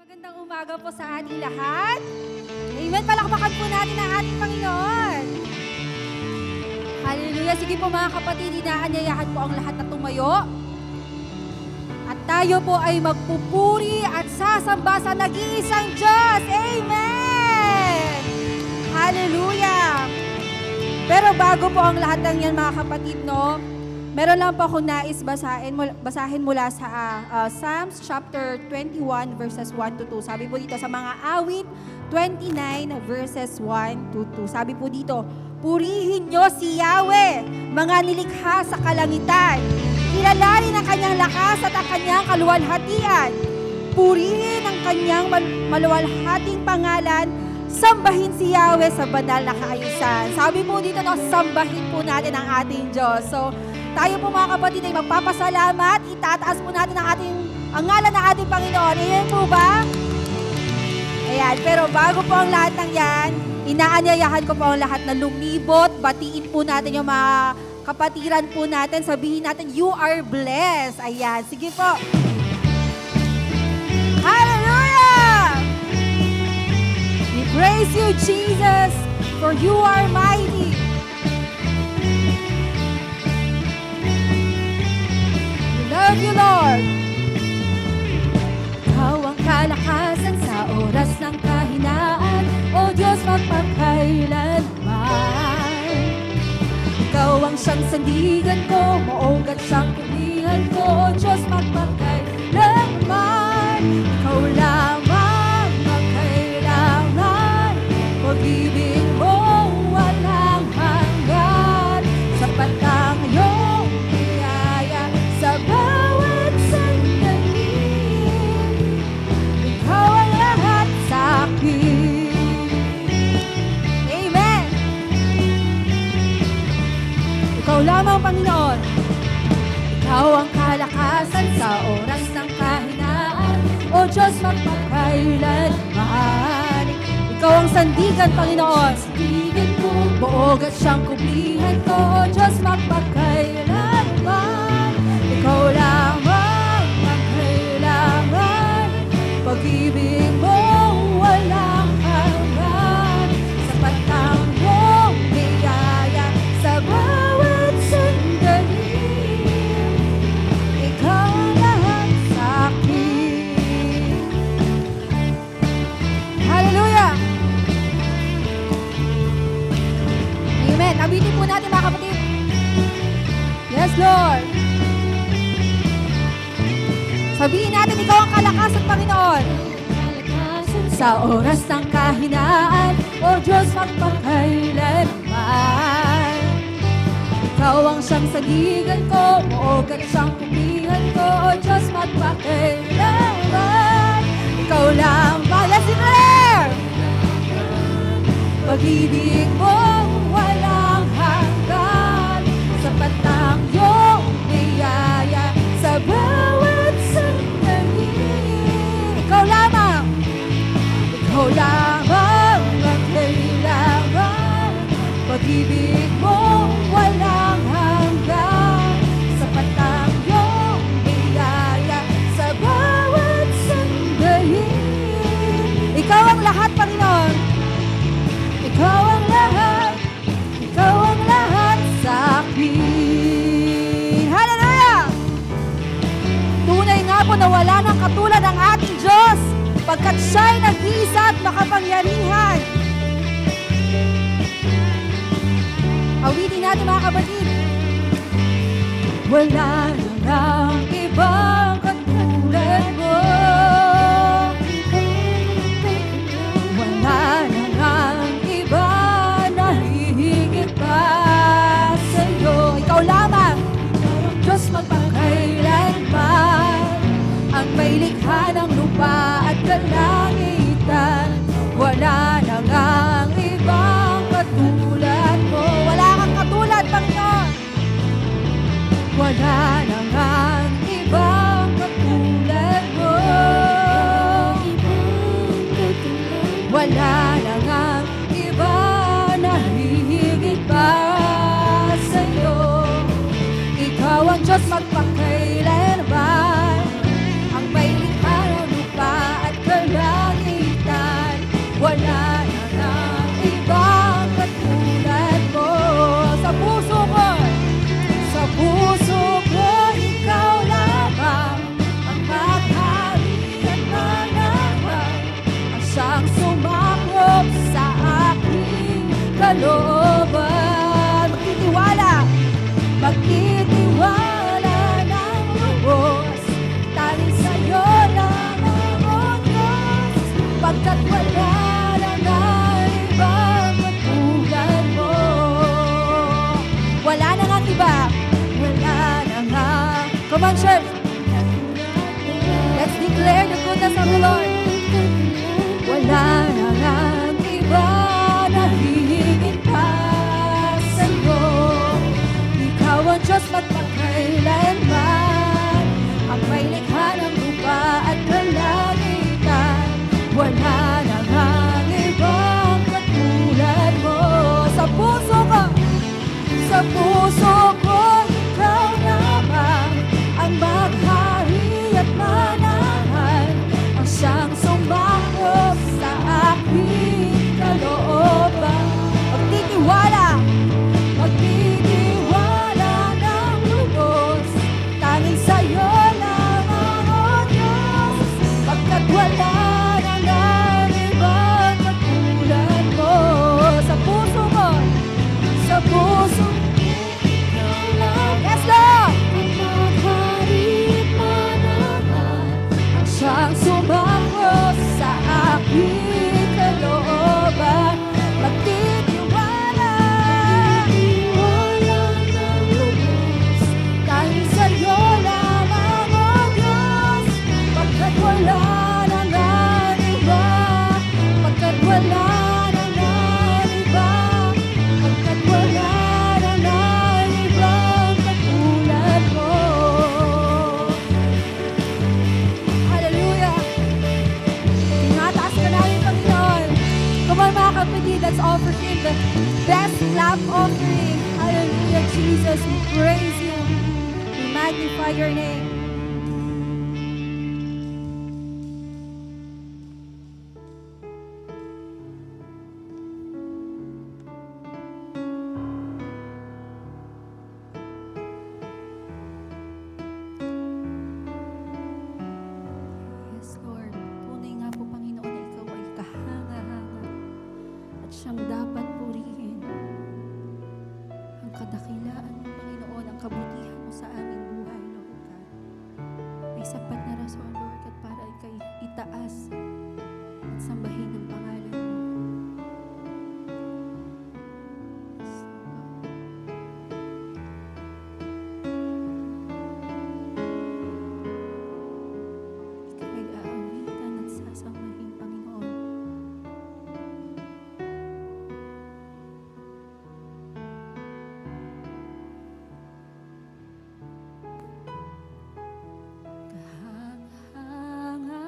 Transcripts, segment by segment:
Magandang umaga po sa ating lahat. Amen. Palakpakan po natin ang ating Panginoon. Hallelujah. Sige po mga kapatid, inaanyayahan po ang lahat na tumayo. At tayo po ay magpupuri at sasamba sa nag-iisang Diyos. Amen. Hallelujah. Pero bago po ang lahat ng yan mga kapatid, no? Meron lang po akong nais basahin mula sa Psalms chapter 21 verses 1 to 2. Sabi po dito sa mga awit 29 verses 1 to 2. Sabi po dito, purihin nyo si Yahweh, mga nilikha sa kalangitan. Kilalanin ang kanyang lakas at ang kanyang kaluwalhatian. Purihin ang kanyang maluwalhating pangalan. Sambahin si Yahweh sa banal na kaayusan. Sabi po dito, no, sambahin po natin ang ating Diyos. So, tayo po mga kapatid ay magpapasalamat, itataas po natin ang ngalan ng ating Panginoon. Ayan po ba? Ayan, pero bago po ang lahat ng yan, inaanyayahan ko po ang lahat na lumibot, batiin po natin yung mga kapatiran po natin, sabihin natin, you are blessed. Ayan, sige po. Hallelujah! We praise you, Jesus, for you are mighty. Love you, Lord. Ikaw ang kalakasan sa oras ng kahinaan, O Diyos magpakailanman. Ikaw ang siyang sandigan ko, maog at siyang kulihan ko, O Diyos magpakailanman. Ikaw lamang ang kailangan, pag-ibig mo walang hanggan, sapat ang iyong biyaya sa bawat sandali. Ikaw ang lahat sa akin. Amen. Ikaw lamang, Panginoon. Ikaw ang kalakasan sa oras ng kahinaan, O Diyos magpakailanman. Ikaw ang sandigan, Panginoon. Sandigan ko, buog at siyang kublihan ko, O Diyos magpakailanman. Ikaw lamang ang kailangan, pag-ibig mo walang hanggan, sapat ang iyong biyaya sa bawat sandali. Ikaw ang lahat sa akin. Hallelujah! Amen. Abitin po natin mga kapatid. Yes, Lord. Sabihin natin, ikaw ang kalakasan, Panginoon. Sa oras ng kahinaan, O Diyos magpakailanman. Ikaw ang siyang sandigan ko, maog at siyang kublihan ko, O Diyos magpakailanman. Ikaw lamang, let's declare! Pag-ibig mo walang hanggan, sapat ang iyong biyaya sa bawat sandali. Ikaw lamang ang kailangan, pag-ibig mo walang hanggan, sapat ang iyong biyaya sa bawat sandali. Ikaw ang lahat, Panginoon. Ikaw ang lahat sa akin. Hallelujah! Tunay nga po na wala nang katulad ang ating Diyos, pagkat siya'y nag-iisa at makapangyarihan. Awitin natin mga kapatid. Wala nang ibang katulad mo. Wala nang iba na hihigit pa sa'yo. Ikaw lamang, Diyos magpakailanman, ang may likha ng lupa at kalangitan. Wala nang ang ibang katulad mo. Wala kang katulad, Panginoon. Wala nang ang ibang katulad mo. Wala nang ang iba na hihigit pa sa'yo. Ikaw ang Diyos magpakailanman, ang may likha ng lupa at kalangitan. kalooban. Magtitiwala ng lubos, tanging sa'yo lamang, O Diyos, pagkat wala na ibang katulad mo. Wala na ngang iba, wala na nga. Come on, church. Let's declare the goodness of the Lord. Wala na ngang iba na hihigit pa sa'yo. Ikaw ang Diyos magpakailanman, ang may likha ng lupa at kalangitan. Wala na ngang ibang katulad mo. Sa puso ko, ikaw lamang ang maghari at manahan, ang siyang sumako sa aking kalooban. Magtitiwala ng lubos, tanging sa'yo lamang, O Diyos, pagkat wala na ngang ibang katulad mo. Sa puso ko, yes, Lord! Ang siyang sumako sa aking kalooban. Magtitiwala ng lubos, tanging sa'yo lamang, O Diyos, pagkat wala na ngang iba, pagkat wala na ngang iba, pagkat wala na ngang ibang katulad mo. Hallelujah! Tinataas ka namin, Panginoon. Come on, mga kapatid, let's offer Him the best clap offering. Hallelujah, Jesus, we praise You. We magnify Your name. Yes, Lord. Tunay nga po, Panginoon, na Ikaw ay kahanga-hanga at siyang dapat purihin. Ang kadakilaan mo, Panginoon, ang kabutihan mo sa aming buhay, Lord God, ay sapat na rason, Lord God, para ikay itaas at sambahin ang pangalan mo. Yes, Lord. Ikaw ay aawitan at sasambahin, Panginoon. Kahanga-hanga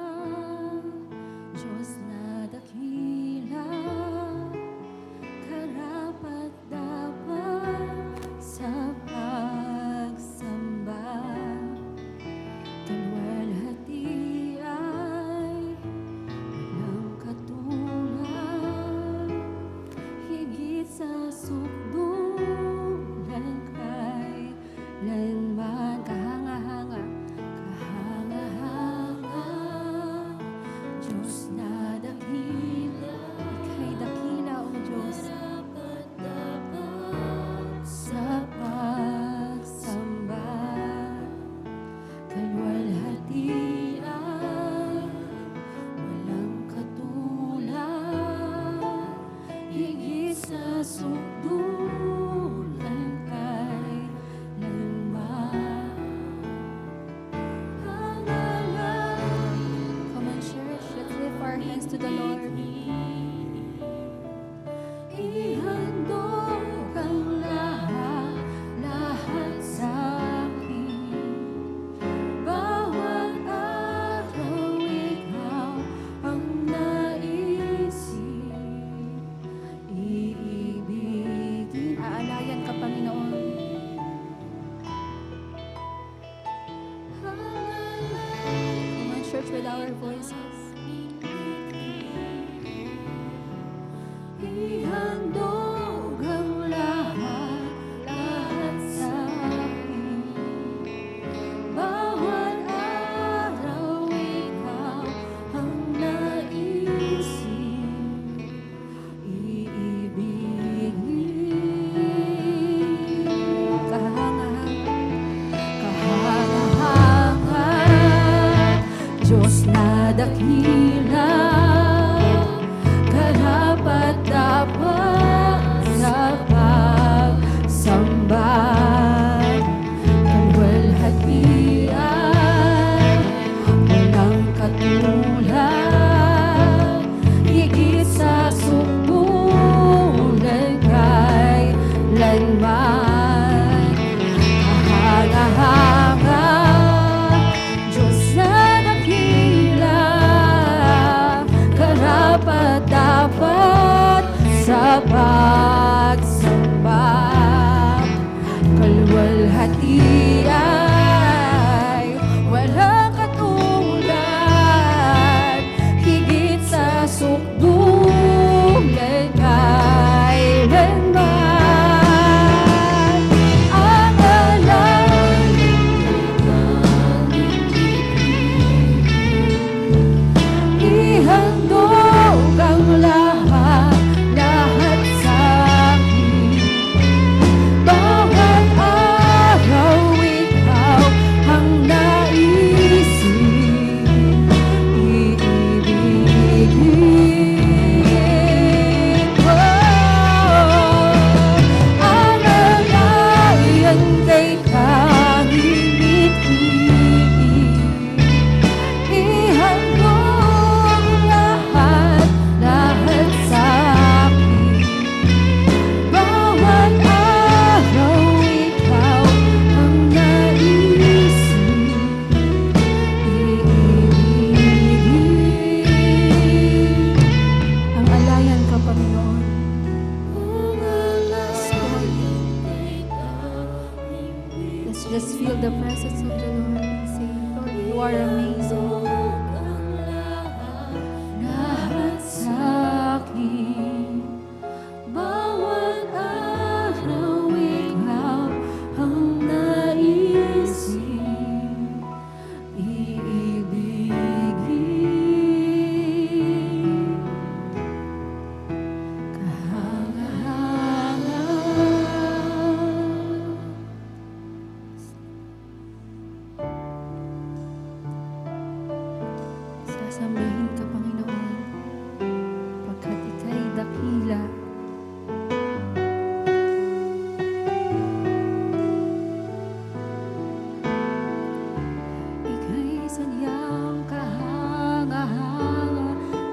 dapat sa pagsamba. Kalwalhatian, walang katulad, higit sa subulan kailanman. Kahanga-hanga, Diyos na dakila, karapat-dapat sa pagsamba. Kalwalhati ay walang katulad, higit sa sukdulan kailanman. Ang alay ihandog ang lahat sa akin. Bawat araw ikaw ang naisip, iibigin ko. Ang alayan kay kangingiti, ihandog lahat sa akin. Bawat araw ikaw ang naisip, iibigin. Ang alayan ka, Panginoon. Let's just feel the presence of the Lord and say, Lord, you are amazing. Lahat sa akin, bawat araw ikaw ang naisip, iibigin. Kahanga-hanga, sasambahin ka, Panginoon, pagkat ika'y dakila. Ika'y sadyang kahanga-hanga,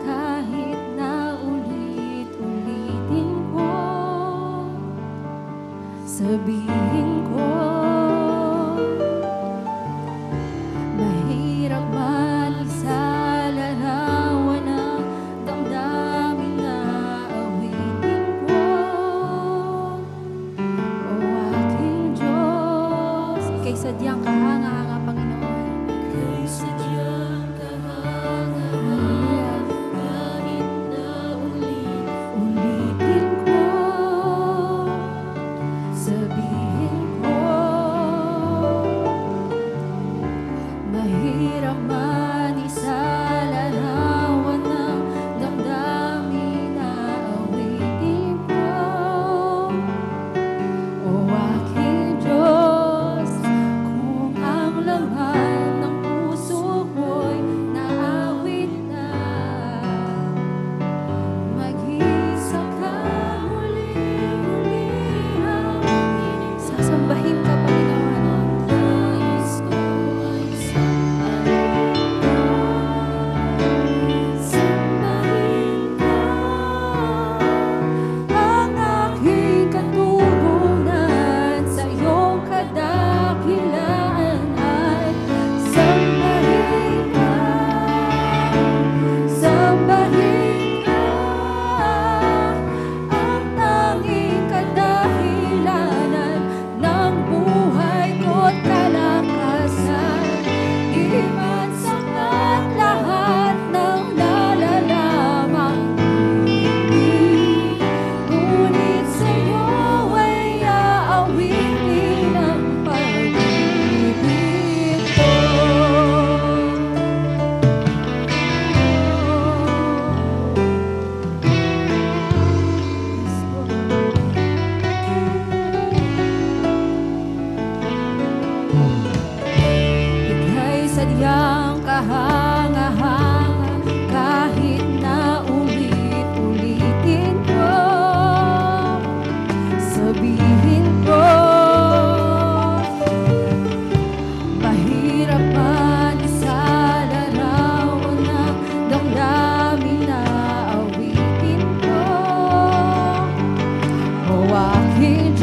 kahit na ulit-ulitin ko. Sabihin ko, mahirap man sa larawan ng damdamin na awitin ko. O aking Diyos, ika'y sadyang kahanga-hanga, Panginoon. Ika'y sadyang kahanga-hanga, kahit na ulit-ulitin ko. Sabihin ko,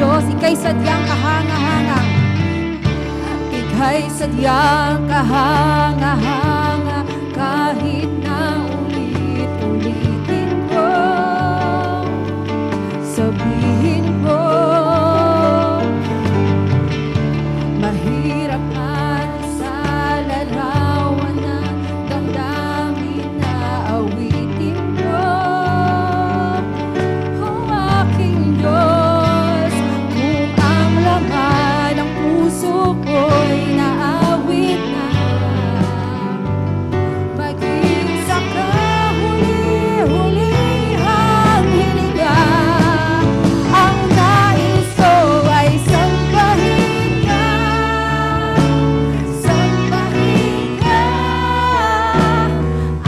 Diyos, ika'y sadyang kahanga-hanga. Ika'y sadyang kahanga-hanga, kahit na ulit-ulitin ko, sabihin ko, mahirap man sa larawan ng damdamin na awitin ko. O aking Diyos, kung ang laman ng puso ko'y naawit na, maging sa kahuli-hulihang hininga, ang nais ko ay sambahin ka, sambahin ka.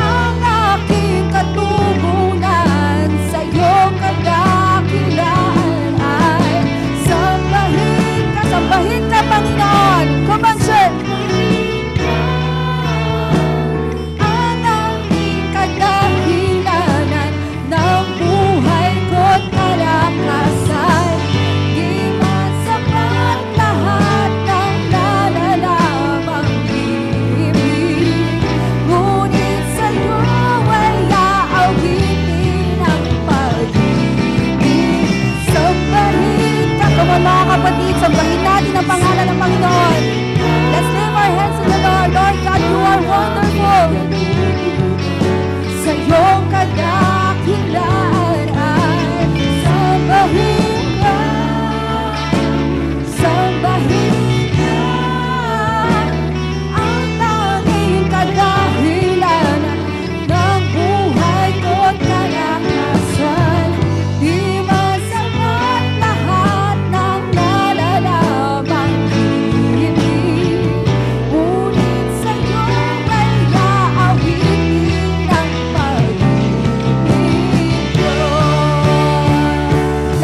Ang aking katugunan sa iyong kadakilaan ay sambahin ka, Panginoon. Come on, church. Ang aking kadahilanan ng buhay ko't kalakasan, di masapat lahat ng nalalamang ibig, ngunit sa'yo ay aawitin ang pag-ibig. Sambahin ka. Come on, mga kapatid, sambahin natin ang pangalan ng Panginoon. Let's lift our hands to the Lord. Lord God, you are wonderful. Sa iyong kadakilaan ay sambahin ka, sambahin ka. Ang tanging kadahilanan ng buhay ko't kalakasan, di masapat lahat ng nalalamang ibig, ngunit sa'yo ay aawitin ang pag-ibig ko.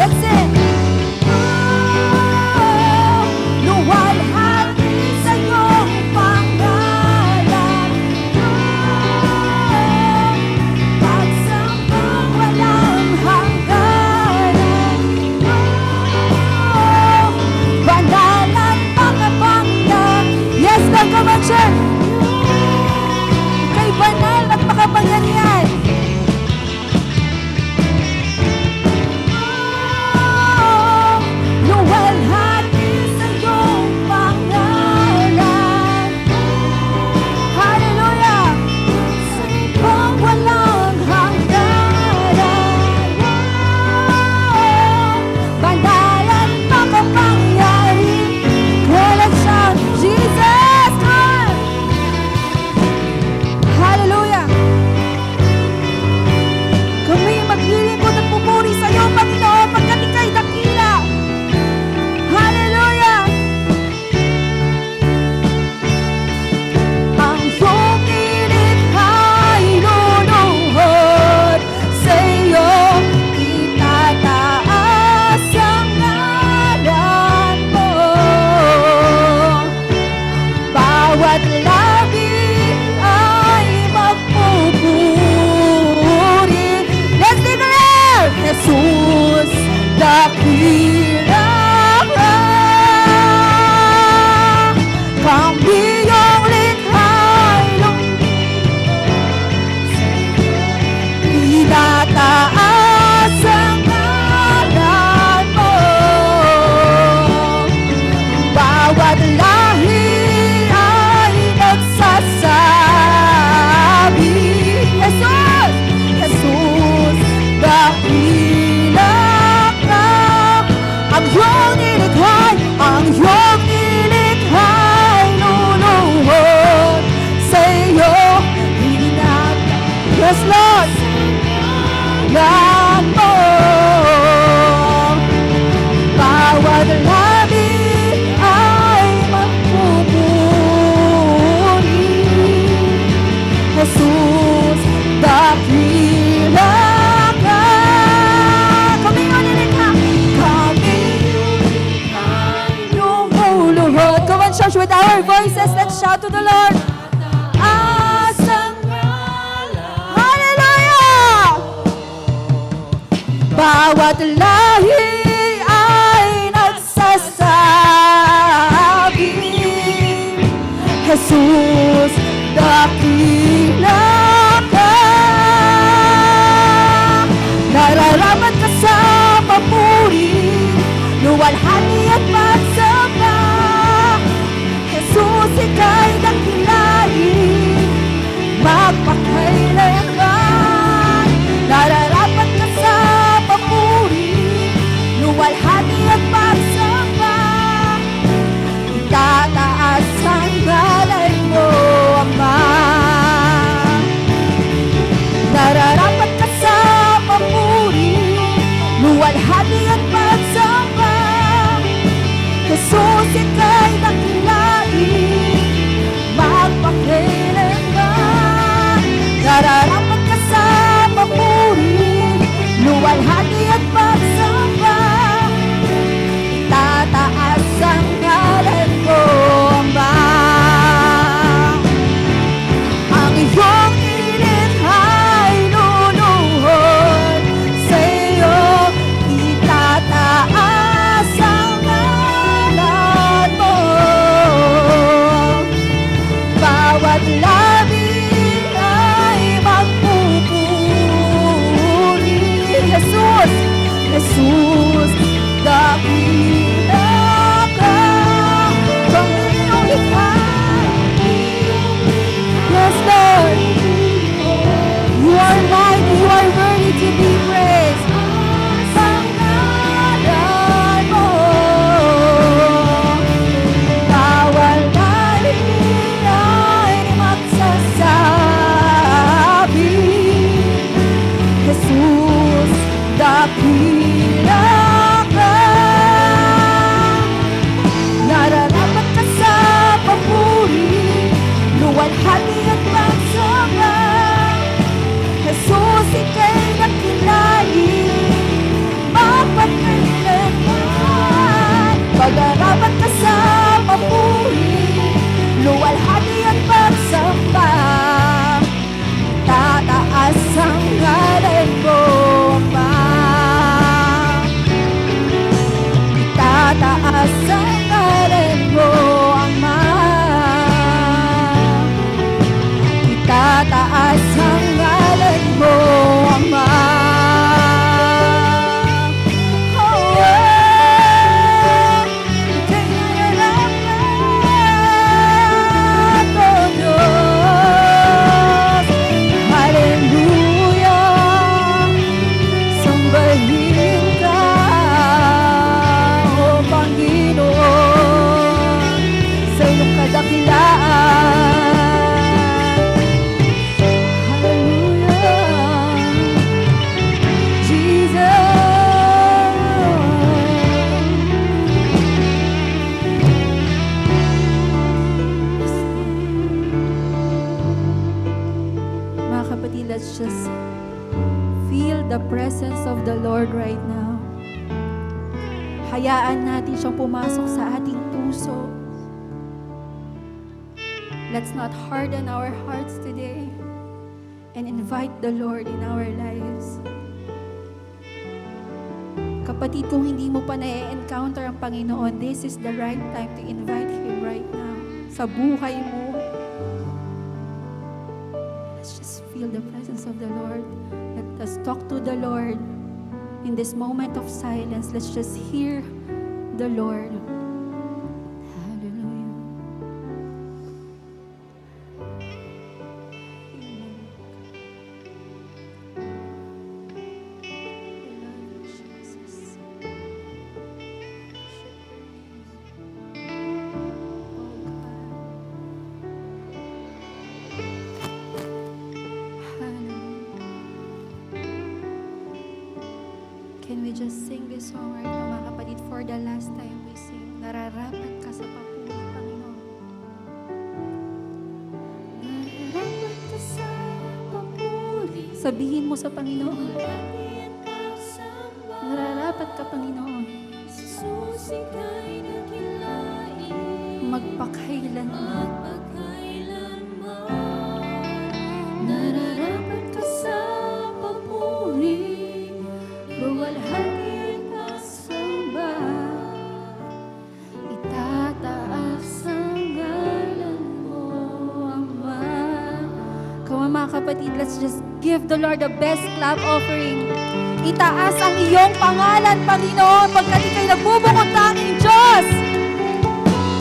Let's sing! Oh, luwalhati sa iyong pangalan, pagsambang walang hangganan. Oh, banalan makapangyarihan. Yes, Lord, come on, church. Kay banal at makapangyarihan. Oh, luwalhati sa iyong pangalan. Hallelujah! Pang walang hangganan. Oh, banalan makapangyarihan. Walang siyang Jesus Christ. Hallelujah! Kami maglilingkod at pupuri sa iyo, Panginoon, pagkat ika'y dakila. Hallelujah! Ang iyong ilikhay luluhod, sa iyo itataas ang ngalan mo. Bawat labi ay magpupuri. Let's declare! Jesus, dakila ka. Kami iyong likhay itataas ang ngalan mo. Bawat lahi ay nagsasabi, Jesus, Jesus, dakila ka. Ang iyong nilikhay, ang iyong nilikhay luluhod, sa iyo yes, Lord, lang mo. Bawat labi ay magpupuri. Jesus, dakila ka. Kami ang nilikha, kami lumuluhod. Come on, church, with our voices, let's shout to the Lord. Hallelujah! Bawat lahi ay Jesus, dakila ka. Nararapat ka sa papuri, luwalhati at pagsamba. Jesus, ika'y dakilain, magpakailanman. Nararapat ka sa papuri, luwalhati at pagsamba. Itataas ang ngalan mo, Ama. Nararapat ka sa papuri, luwalhati at pagsamba. Jesus, ika'y dakilain, magpakailanman. Nararapat ka sa papuri, luwalhati at pagsamba. Itataas ang ngalan mo, Ama. Ang iyong ilinhay luluhod sa iyo, itataas ang ngalan mo. Bawat labi ay magpupuri. Jesus, Jesus, dakila ka, Panginoong likhain. Yes, Lord, you are mighty, you are worthy to be praised. Sa ngalan mo, bawal lalim ay magsasabi, Jesus, dakila ka. Nararapat ka sa papuri, luwalhati at pagsamba. Jesus, ika'y dakilain, magpakailanman. Pag-arapat ka sa papuri, luwalhati at pagsamba. Tataas ang ngalan mo, Ama. Itataas ang ngalan mo, Ama. Itataas ang ngalan mo, Ama. Oh, Tinararapat, oh Diyos. Hallelujah, sambahin ka, oh Panginoon, sa iyong kadakilaan. Hallelujah, Jesus. Mga kapatid, let's just feel the presence of the Lord right now. Hayaan natin siyang pumasok sa ating puso. Let's not harden our hearts today and invite the Lord in our lives. Kapatid, kung hindi mo pa na-encounter ang Panginoon, this is the right time to invite Him right now sa buhay mo. Let's just feel the presence of the Lord. Let us talk to the Lord. In this moment of silence, let's just hear the Lord. Hallelujah. Amen. We love you, Jesus. Oh God. Hallelujah. Can we just sing this song right now, mga kapatid, for the last time we sing? Nararapat ka sa papuri, Panginoon. Nararapat ka sa papuri. Sabihin mo sa Panginoon. Nararapat ka, Panginoon. Magpakailanman. Nararapat ka sa papuri. Luwalhati at samba, itataas ang ngalan mo. kapatid, let's just give the Lord the best clap offering. Itaas ang iyong pangalan, Panginoon, pagkat ika'y nagbubukod tanging Diyos.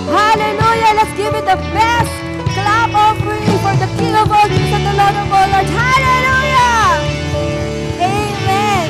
Hallelujah! Let's give it the best clap offering for the King of all kings and the Lord of all lords. Hallelujah! Amen! Amen.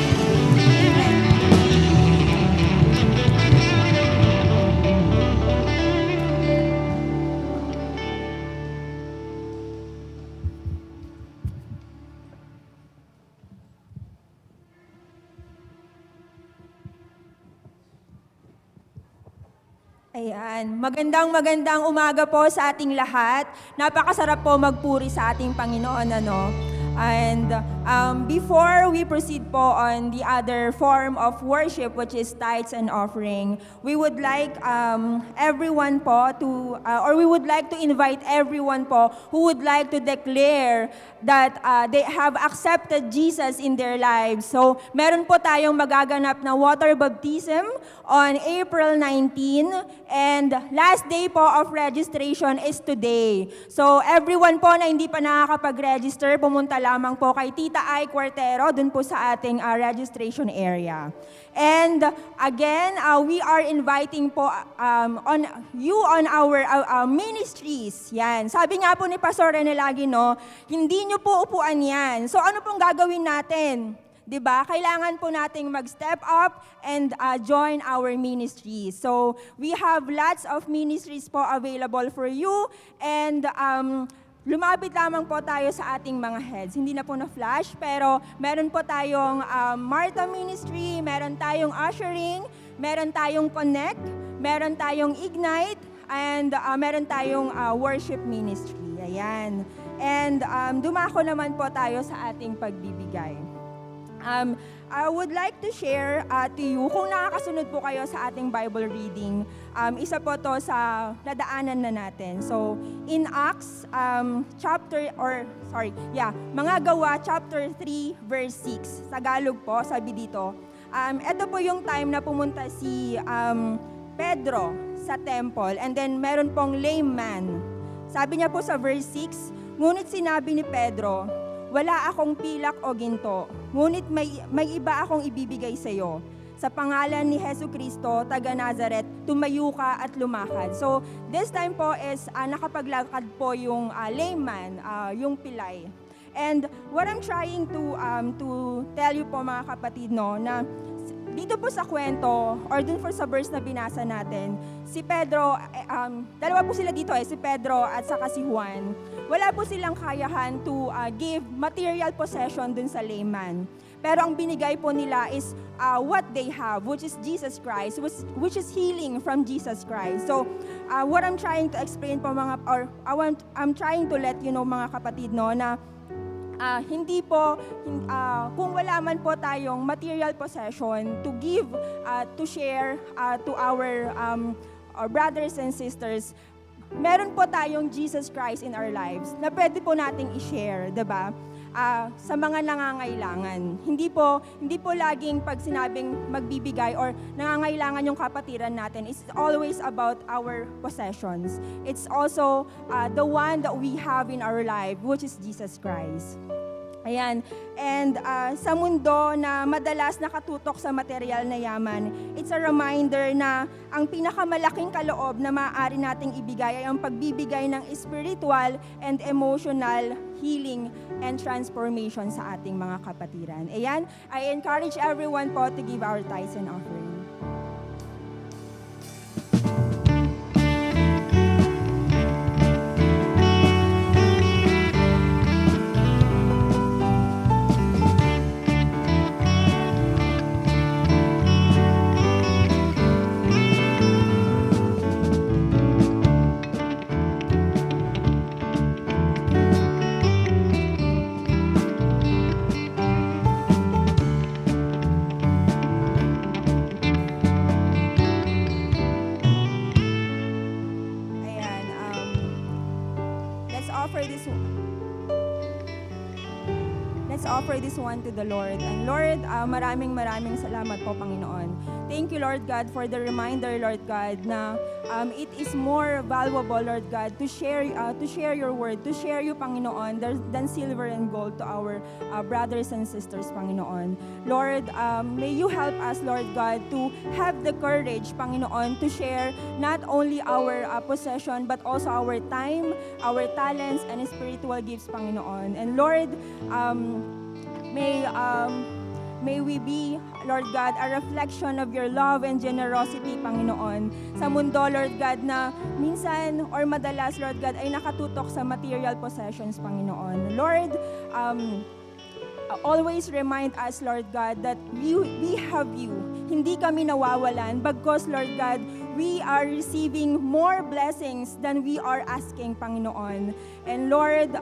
Ayan. Magandang umaga po sa ating lahat. Napakasarap po magpuri sa ating Panginoon, ano? And before we proceed po on the other form of worship, which is tithes and offering, we would like everyone po to, or we would like to invite everyone po who would like to declare that they have accepted Jesus in their lives. So, meron po tayong magaganap na water baptism on April 19, and last day po of registration is today. So, everyone po na hindi pa nakakapag-register, pumunta lamang po kay Tita Ai Cuartero, dun po sa ating registration area. And again, we are inviting po on our ministries. Yan. Sabi nga po ni Pastor Rene lagi, no, hindi nyo po upuan yan. So ano pong gagawin natin? 'Di ba? Kailangan po nating mag-step up and join our ministries. So we have lots of ministries po available for you, and lumapit lamang po tayo sa ating mga heads. Hindi na po na-flash, pero meron po tayong Martha Ministry, meron tayong Ushering, meron tayong Connect, meron tayong Ignite, and meron tayong Worship Ministry. Ayan. And dumako naman po tayo sa ating pagbibigay. I would like to share to you, kung nakakasunod po kayo sa ating Bible reading, isa po to sa nadaanan na natin. So, in Acts, Mga Gawa, chapter 3, verse 6. Tagalog po, sabi dito. Ito po yung time na pumunta si Pedro sa temple, and then meron pong lame man. Sabi niya po sa verse 6, ngunit sinabi ni Pedro, wala akong pilak o ginto, ngunit may iba akong ibibigay sa iyo. Sa pangalan ni Jesucristo, taga Nazaret, tumayo ka at lumakad. So, this time po is nakapaglakad po yung lame man, yung pilay. And what I'm trying to tell you po mga kapatid, no, na dito po sa kwento, or dun for sa verse na binasa natin, si Pedro, dalawa po sila dito si Pedro at saka si Juan. Wala po silang kayahan to give material possession dun sa layman. Pero ang binigay po nila is what they have, which is Jesus Christ, which is healing from Jesus Christ. So, what I'm trying to explain po I'm trying to let you know mga kapatid, no, na hindi po, kung wala man po tayong material possession to give, to share to our brothers and sisters, meron po tayong Jesus Christ in our lives na pwede po nating i-share, diba? Sa mga nangangailangan. Hindi po laging pag sinabing magbibigay or nangangailangan yung kapatiran natin, it's always about our possessions. It's also the one that we have in our life, which is Jesus Christ. Ayan. And sa mundo na madalas nakatutok sa material na yaman, it's a reminder na ang pinakamalaking kaloob na maaari nating ibigay ay ang pagbibigay ng spiritual and emotional healing and transformation sa ating mga kapatiran. Ayan. I encourage everyone po to give our tithes and offering. offer this one to the Lord. And Lord, maraming salamat po, Panginoon. Thank you, Lord God, for the reminder, Lord God, na it is more valuable, Lord God, to share your word, to share you, Panginoon, than silver and gold to our brothers and sisters, Panginoon. Lord, may you help us, Lord God, to have the courage, Panginoon, to share not only our possession, but also our time, our talents, and spiritual gifts, Panginoon. And Lord, may we be, Lord God, a reflection of your love and generosity, Panginoon, sa mundo, Lord God, na minsan or madalas, Lord God, ay nakatutok sa material possessions, Panginoon. Lord, always remind us, Lord God, that we have you. Hindi kami nawawalan, bagkos, Lord God, we are receiving more blessings than we are asking, Panginoon. And Lord,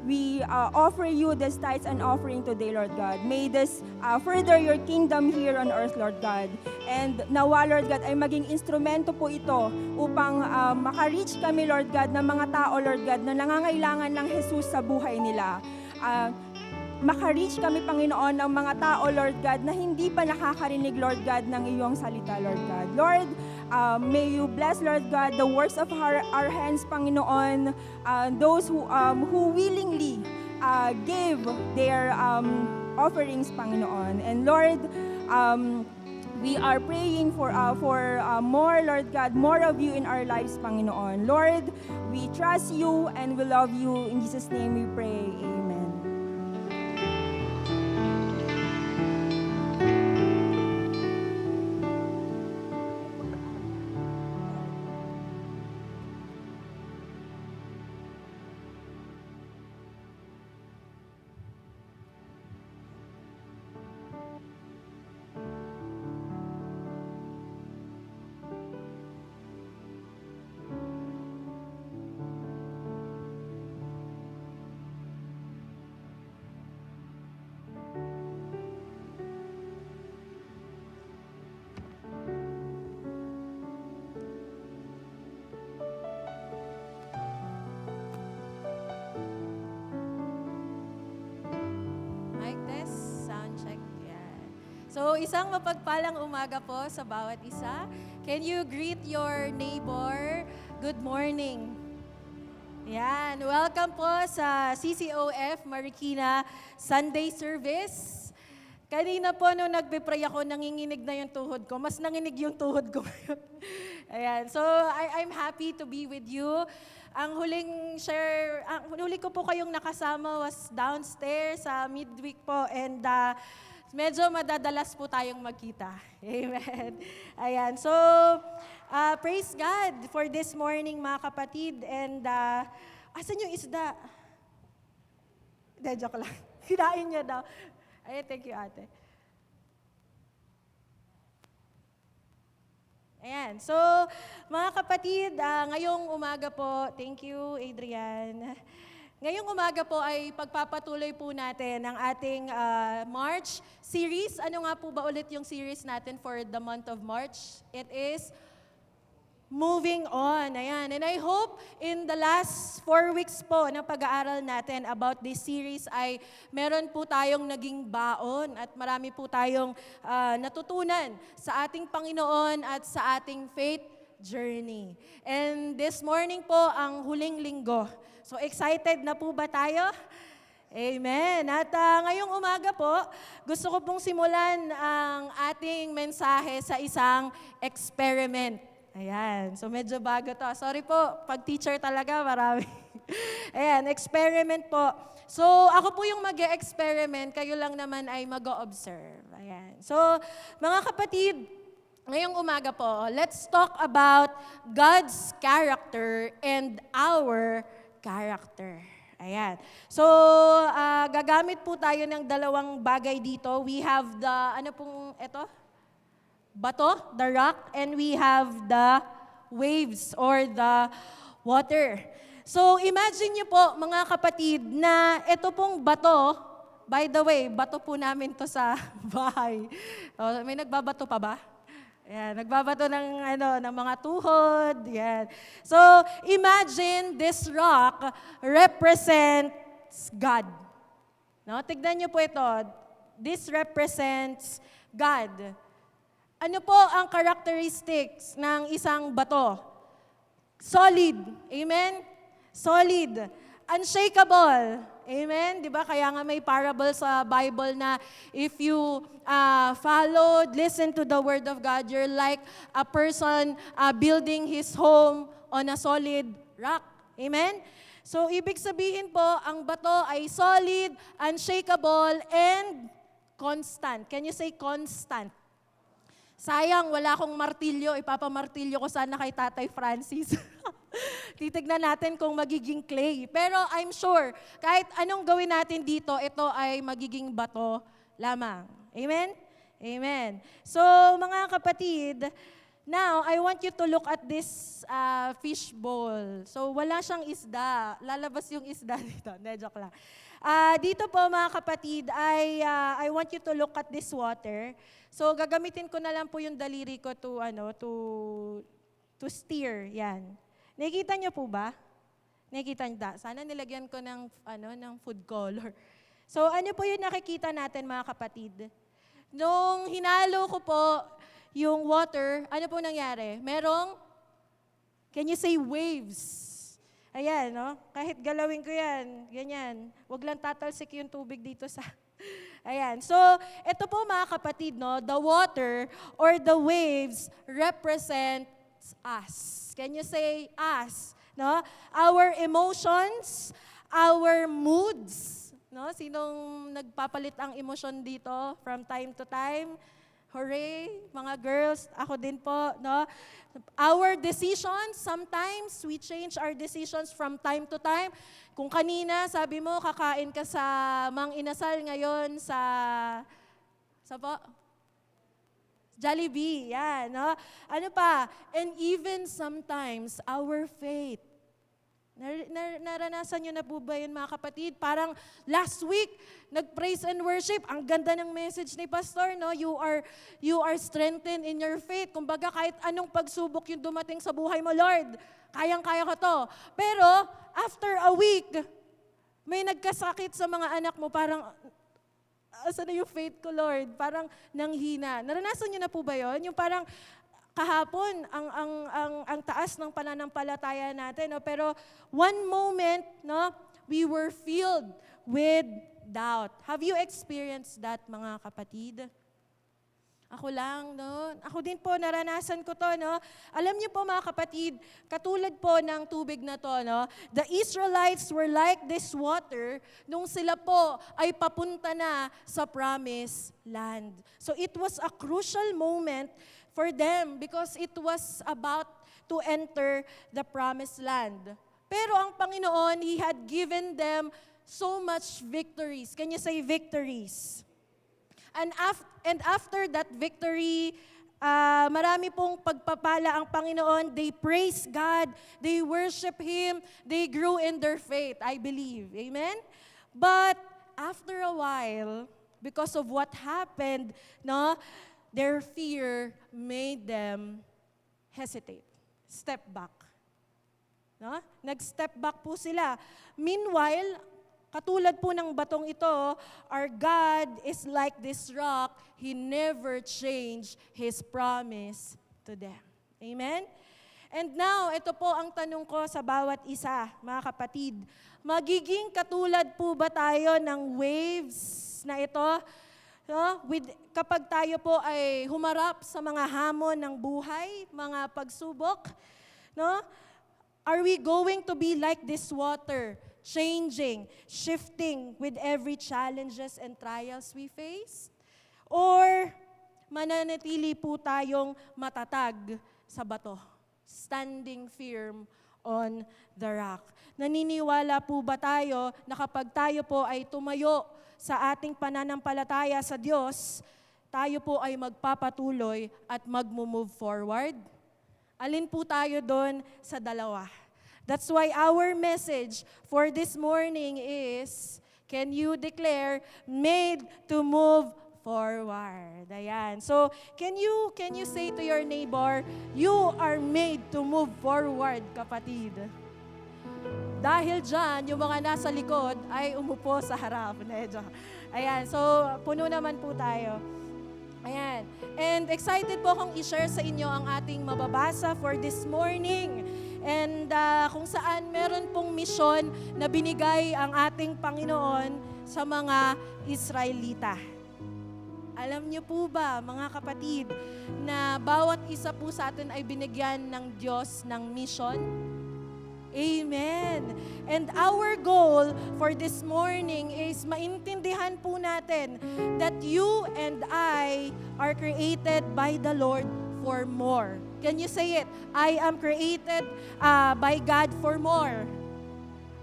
we offer you this tithes and offering today, Lord God. May this further your kingdom here on earth, Lord God. And nawa, Lord God, ay maging instrumento po ito upang maka-reach kami, Lord God, ng mga tao, Lord God, na nangangailangan ng Jesus sa buhay nila. Maka-reach kami, Panginoon, ng mga tao, Lord God, na hindi pa nakakarinig, Lord God, ng iyong salita, Lord God. Lord, may you bless, Lord God, the works of our hands, Panginoon, those who willingly give their offerings, Panginoon. And Lord, we are praying for more, Lord God, more of you in our lives, Panginoon. Lord, we trust you and we love you. In Jesus' name we pray. Amen. Mic test, sound check. Yan. So, isang mapagpalang umaga po sa bawat isa. Can you greet your neighbor? Good morning. Yan. Welcome po sa CCOF Marikina Sunday Service. Kanina po nung nagpe-pray ako, nanginginig na yung tuhod ko. Mas nanginig yung tuhod ko ngayon. Ayan. So, I'm happy to be with you. Ang huli ko po kayong nakasama was downstairs sa midweek po, and medyo madadalas po tayong magkita. Amen. Ayan. So, praise God for this morning, mga kapatid. And asan yung isda? Hindi, joke lang. Kinain niya daw. Ay, thank you, ate. Ayan. So, mga kapatid, ngayong umaga po, thank you, Adrian. Ngayong umaga po ay pagpapatuloy po natin ang ating March series. Ano nga po ba ulit yung series natin for the month of March? It is Moving On. Ayan. And I hope in the last 4 weeks po na pag-aaral natin about this series ay meron po tayong naging baon at marami po tayong natutunan sa ating Panginoon at sa ating faith journey. And this morning po ang huling linggo. So excited na po ba tayo? Amen. At ngayong umaga po, gusto ko pong simulan ang ating mensahe sa isang experiment. Ayan. So medyo bago to. Sorry po, pag teacher talaga, marami. Ayan, experiment po. So ako po yung mag-experiment, kayo lang naman ay mag-observe. Ayan. So mga kapatid, ngayong umaga po, let's talk about God's character and our character. Ayan. So, gagamit po tayo ng dalawang bagay dito. We have the, ano pong ito? Bato, the rock, and we have the waves or the water. So, imagine nyo po, mga kapatid, na ito pong bato, by the way, bato po namin to sa bahay. May nagbabato pa ba? Yan, nagbabato ng mga tuhod. Yan. So, imagine this rock represents God. No, tignan niyo po ito. This represents God. Ano po ang characteristics ng isang bato? Solid. Amen? Solid. Unshakable. Amen? Di ba? Kaya nga may parable sa Bible na if you followed, listen to the Word of God, you're like a person building his home on a solid rock. Amen? So, ibig sabihin po, ang bato ay solid, unshakable, and constant. Can you say constant? Sayang, wala akong martilyo. Ipapamartilyo ko sana kay Tatay Francis. Titignan natin kung magiging clay. Pero I'm sure, kahit anong gawin natin dito, ito ay magiging bato lamang. Amen? Amen. So, mga kapatid, now, I want you to look at this fish bowl. So, wala siyang isda. Lalabas yung isda dito. Hindi, joke lang. Dito po, mga kapatid, I want you to look at this water. So, gagamitin ko na lang po yung daliri ko to steer. Yan. Nakikita niyo po ba? Nakikita niyo da? Sana nilagyan ko ng food color. So, ano po yung nakikita natin, mga kapatid? Nung hinalo ko po yung water, ano po nangyari? Merong, can you say waves? Ayan, no? Kahit galawin ko yan, ganyan. Huwag lang tatalsik yung tubig dito sa... Ayan. So, ito po mga kapatid, no? The water or the waves represents us. Can you say us? No? Our emotions, our moods. No? Sinong nagpapalit ang emosyon dito from time to time? Hooray, mga girls, ako din po, no? Our decisions, sometimes we change our decisions from time to time. Kung kanina, sabi mo, kakain ka sa Mang Inasal, ngayon sa po? Jollibee, yan, no? Ano pa? And even sometimes, our faith. Naranasan nyo na po ba yun, mga kapatid? Parang last week, nag-praise and worship. Ang ganda ng message ni Pastor, no? You are strengthened in your faith. Kumbaga, kahit anong pagsubok yung dumating sa buhay mo, Lord, kayang-kaya ko to. Pero, after a week, may nagkasakit sa mga anak mo, parang, asa na yung faith ko, Lord? Parang nanghina. Naranasan nyo na po ba yun? Yung parang, kahapon, ang taas ng pananampalataya natin. No? Pero one moment, no, we were filled with doubt. Have you experienced that, mga kapatid? Ako lang, no? Ako din po, naranasan ko to, no? Alam niyo po, mga kapatid, katulad po ng tubig na to, no? The Israelites were like this water nung sila po ay papunta na sa promised land. So it was a crucial moment for them because it was about to enter the promised land. Pero ang Panginoon, He had given them so much victories. Can you say victories? And after that victory, marami pong pagpapala ang Panginoon. They praise God, they worship Him, they grew in their faith, I believe. Amen? But after a while, because of what happened, no, their fear made them hesitate, step back. No? Nag-step back po sila. Meanwhile, katulad po ng batong ito, our God is like this rock. He never changed His promise to them. Amen? And now, ito po ang tanong ko sa bawat isa, mga kapatid. Magiging katulad po ba tayo ng waves na ito? No? Kapag tayo po ay humarap sa mga hamon ng buhay, mga pagsubok, no? Are we going to be like this water, changing, shifting with every challenges and trials we face? Or mananatili po tayong matatag sa bato, standing firm on the rock? Naniniwala po ba tayo na kapag tayo po ay tumayo sa ating pananampalataya sa Diyos, tayo po ay magpapatuloy at mag-move forward? Alin po tayo doon sa dalawa? That's why our message for this morning is, can you declare, made to move forward? Ayan. So, can you say to your neighbor, you are made to move forward, kapatid? Dahil dyan, yung mga nasa likod ay umupo sa harap. Medyo. Ayan, so puno naman po tayo. Ayan. And excited po akong i-share sa inyo ang ating mababasa for this morning. And kung saan meron pong misyon na binigay ang ating Panginoon sa mga Israelita. Alam niyo po ba, mga kapatid, na bawat isa po sa atin ay binigyan ng Diyos ng mission? Amen. And our goal for this morning is maintindihan po natin that you and I are created by the Lord for more. Can you say it? I am created by God for more.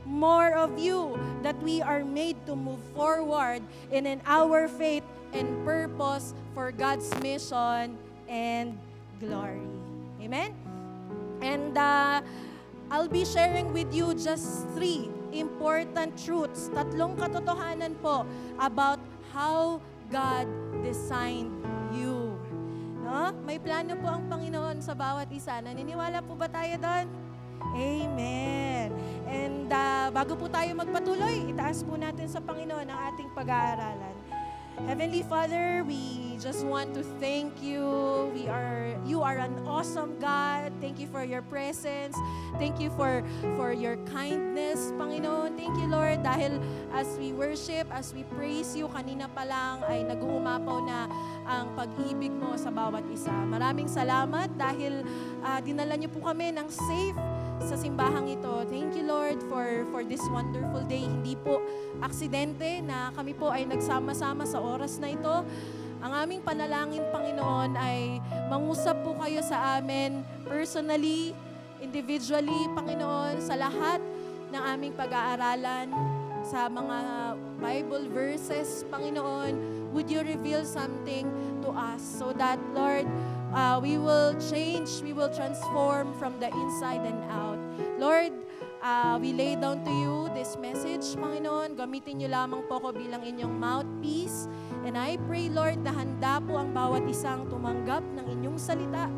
More of you, that we are made to move forward in our faith and purpose for God's mission and glory. Amen? And I'll be sharing with you just 3 important truths, 3 katotohanan po about how God designed you. No? May plano po ang Panginoon sa bawat isa. Naniniwala po ba tayo doon? Amen. And bago po tayo magpatuloy, itaas po natin sa Panginoon ang ating pag-aaralan. Heavenly Father, we just want to thank you. You are an awesome God. Thank you for your presence. Thank you for your kindness, Panginoon. Thank you, Lord, dahil as we worship, as we praise you, kanina pa lang ay nag-uumapaw na ang pag-ibig mo sa bawat isa. Maraming salamat dahil dinala niyo po kami ng safe sa simbahang ito. Thank you, Lord, for this wonderful day. Hindi po aksidente na kami po ay nagsama-sama sa oras na ito. Ang aming panalangin, Panginoon, ay mangusap po kayo sa amin personally, individually, Panginoon, sa lahat ng aming pag-aaralan, sa mga Bible verses, Panginoon. Would you reveal something to us so that, Lord, we will change, we will transform from the inside and out. Lord, we lay down to you this message, Panginoon. Gamitin niyo lamang po ko bilang inyong mouthpiece. And I pray, Lord, na handa po ang bawat isang tumanggap ng inyong salita.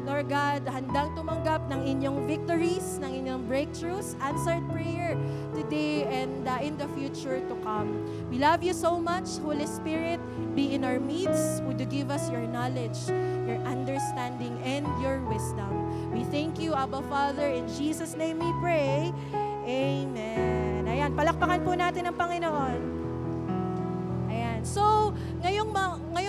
Lord God, handang tumanggap ng inyong victories, ng inyong breakthroughs, answered prayer today and in the future to come. We love you so much, Holy Spirit. Be in our midst. Would you give us your knowledge, your understanding, and your wisdom. We thank you, Abba Father. In Jesus' name we pray. Amen. Ayan, palakpakan po natin ang Panginoon. Ayan. So, ngayong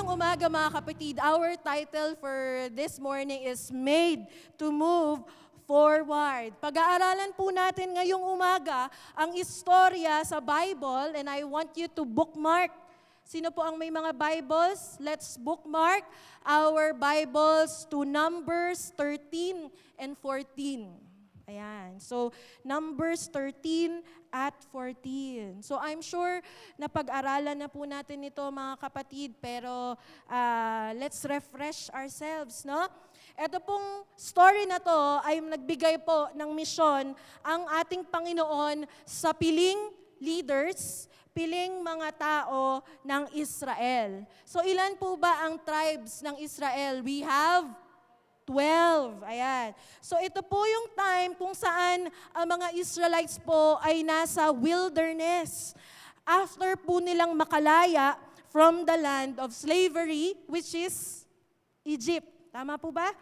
umaga mga kapatid, our title for this morning is Made to Move Forward. Pag-aaralan po natin ngayong umaga ang istorya sa Bible, and I want you to bookmark. Sino po ang may mga Bibles? Let's bookmark our Bibles to Numbers 13 and 14. Ayan. So, Numbers 13 at 14. So, I'm sure na pag-aralan na po natin ito, mga kapatid, pero let's refresh ourselves, no? Ito pong story na to ay nagbigay po ng misyon ang ating Panginoon sa piling leaders, piling mga tao ng Israel. So, ilan po ba ang tribes ng Israel? We have 12. Ayan. So, ito po yung time kung saan ang mga Israelites po ay nasa wilderness. After po nilang makalaya from the land of slavery, which is Egypt. Tama po ba?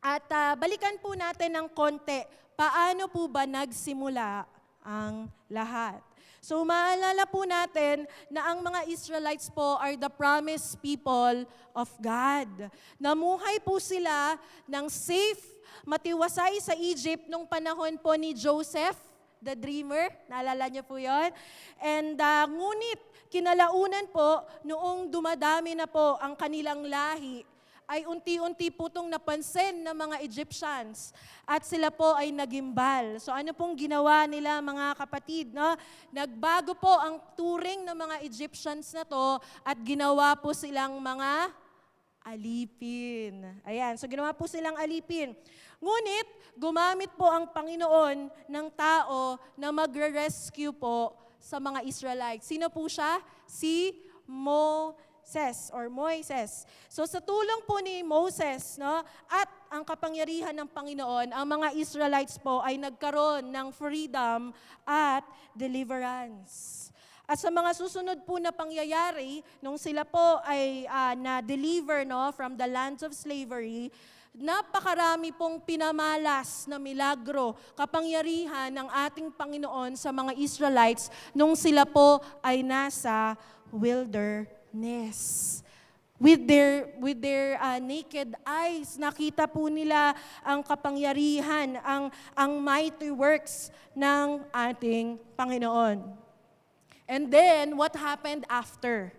At balikan po natin ng konti, paano po ba nagsimula ang lahat? So maalala po natin na ang mga Israelites po are the promised people of God. Namuhay po sila ng safe, matiwasay sa Egypt nung panahon po ni Joseph, the dreamer. Naalala niyo po yon? And ngunit kinalaunan po, noong dumadami na po ang kanilang lahi, ay unti-unti po itong napansin ng mga Egyptians at sila po ay nagimbal. So ano pong ginawa nila, mga kapatid? No? Nagbago po ang turing ng mga Egyptians na to at ginawa po silang mga alipin. Ayan, so ginawa po silang alipin. Ngunit gumamit po ang Panginoon ng tao na magre-rescue po sa mga Israelites. Sino po siya? Si Moses. Moises. So sa tulong po ni Moses, no, at ang kapangyarihan ng Panginoon, ang mga Israelites po ay nagkaroon ng freedom at deliverance. At sa mga susunod po na pangyayari, nung sila po ay na-deliver, no, from the lands of slavery, napakarami pong pinamalas na milagro, kapangyarihan ng ating Panginoon sa mga Israelites nung sila po ay nasa wilderness. With their naked eyes, nakita po nila ang kapangyarihan, ang mighty works ng ating Panginoon. And then, what happened after?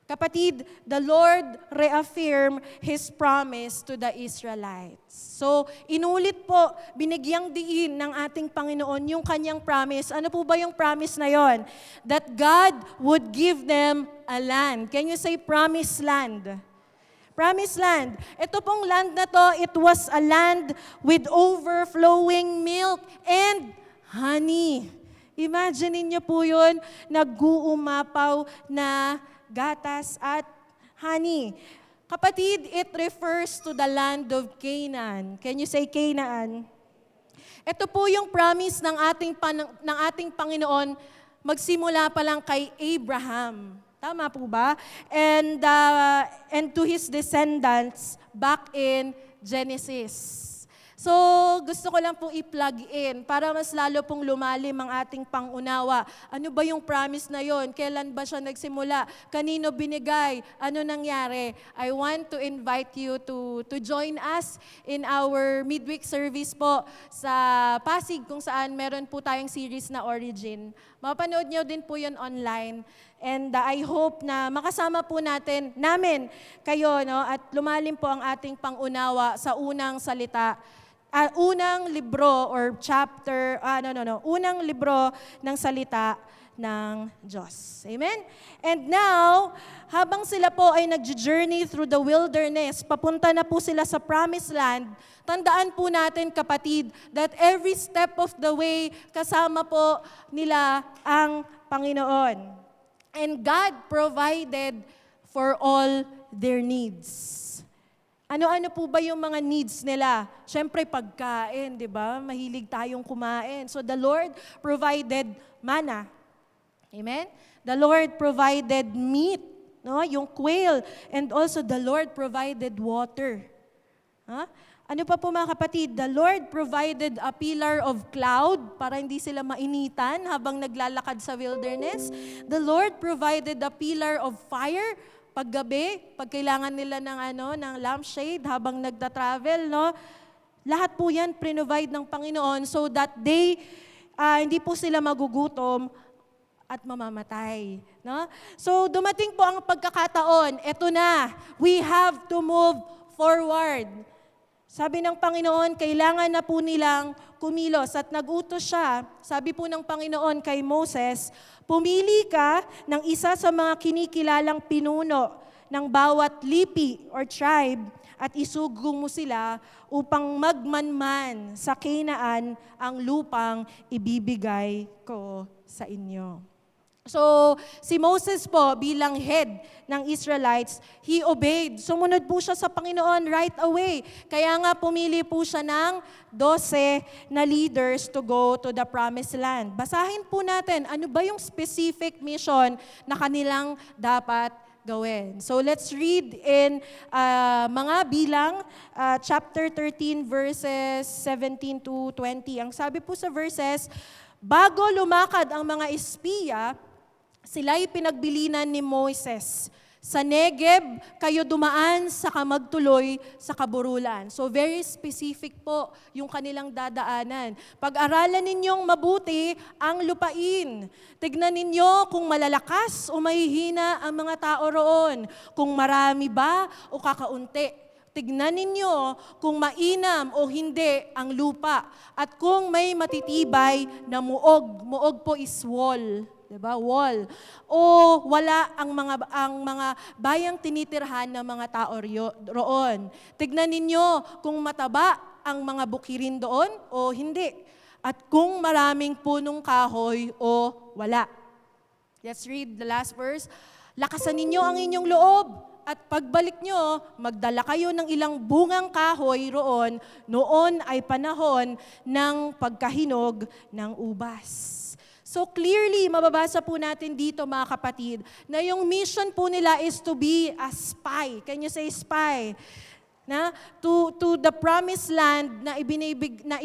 Kapatid, the Lord reaffirmed His promise to the Israelites. So, inulit po, binigyang diin ng ating Panginoon yung kanyang promise. Ano po ba yung promise na yon? That God would give them a land. Can you say promised land? Promised land. Ito pong land na to, it was a land with overflowing milk and honey. Imagine niyo po yun, nag-uumapaw na gatas at honey. Kapatid, it refers to the land of Canaan. Can you say Canaan? Ito po yung promise ng ating Panginoon magsimula pa lang kay Abraham. Tama po ba? And to his descendants back in Genesis. So, gusto ko lang pong i-plug in para mas lalo pong lumalim ang ating pangunawa. Ano ba yung promise na yon? Kailan ba siya nagsimula? Kanino binigay? Ano nangyari? I want to invite you to join us in our midweek service po sa Pasig kung saan meron po tayong series na Origin. Mapanood nyo din po yun online. And I hope na makasama po namin kayo, no? At lumalim po ang ating pangunawa sa unang salita. Unang libro or chapter, unang libro ng salita ng Diyos. Amen? And now, habang sila po ay nag-journey through the wilderness, papunta na po sila sa promised land, tandaan po natin, kapatid, that every step of the way, kasama po nila ang Panginoon. And God provided for all their needs. Ano-ano po ba yung mga needs nila? Siyempre, pagkain, di ba? Mahilig tayong kumain. So the Lord provided manna. Amen? The Lord provided meat, no? Yung quail. And also the Lord provided water. Huh? Ano pa po mga kapatid? The Lord provided a pillar of cloud para hindi sila mainitan habang naglalakad sa wilderness. The Lord provided a pillar of fire paggabi, pag kailangan nila ng lampshade habang nagta-travel, no? Lahat po 'yan provide ng Panginoon so that hindi po sila magugutom at mamamatay, no? So dumating po ang pagkakataon, eto na, we have to move forward. Sabi ng Panginoon, kailangan na po nilang kumilos at nag-utos siya. Sabi po ng Panginoon kay Moses, pumili ka ng isa sa mga kinikilalang pinuno ng bawat lipi or tribe at isugong mo sila upang magmanman sa Canaan ang lupang ibibigay ko sa inyo. So, si Moses po bilang head ng Israelites, he obeyed. Sumunod po siya sa Panginoon right away. Kaya nga pumili po siya ng 12 na leaders to go to the promised land. Basahin po natin, ano ba yung specific mission na kanilang dapat gawin. So, let's read in mga bilang, chapter 13, verses 17 to 20. Ang sabi po sa verses, bago lumakad ang mga espiya, sila'y pinagbilinan ni Moses. Sa Negeb, kayo dumaan sa kamagtuloy sa kaburulan. So very specific po yung kanilang dadaanan. Pag-aralan ninyong mabuti ang lupain. Tignan ninyo kung malalakas o mahihina ang mga tao roon. Kung marami ba o kakaunti. Tignan ninyo kung mainam o hindi ang lupa. At kung may matitibay na muog. Muog po is wall. Diba? Wall. O wala ang mga bayang tinitirhan ng mga tao roon. Tignan ninyo kung mataba ang mga bukirin doon o hindi. At kung maraming punong kahoy o wala. Let's read the last verse. lakasan ninyo ang inyong loob. At pagbalik nyo, magdala kayo ng ilang bungang kahoy roon, noon ay panahon ng pagkahinog ng ubas. So clearly, mababasa po natin dito mga kapatid, na yung mission po nila is to be a spy. Can you say spy? Na to the promised land na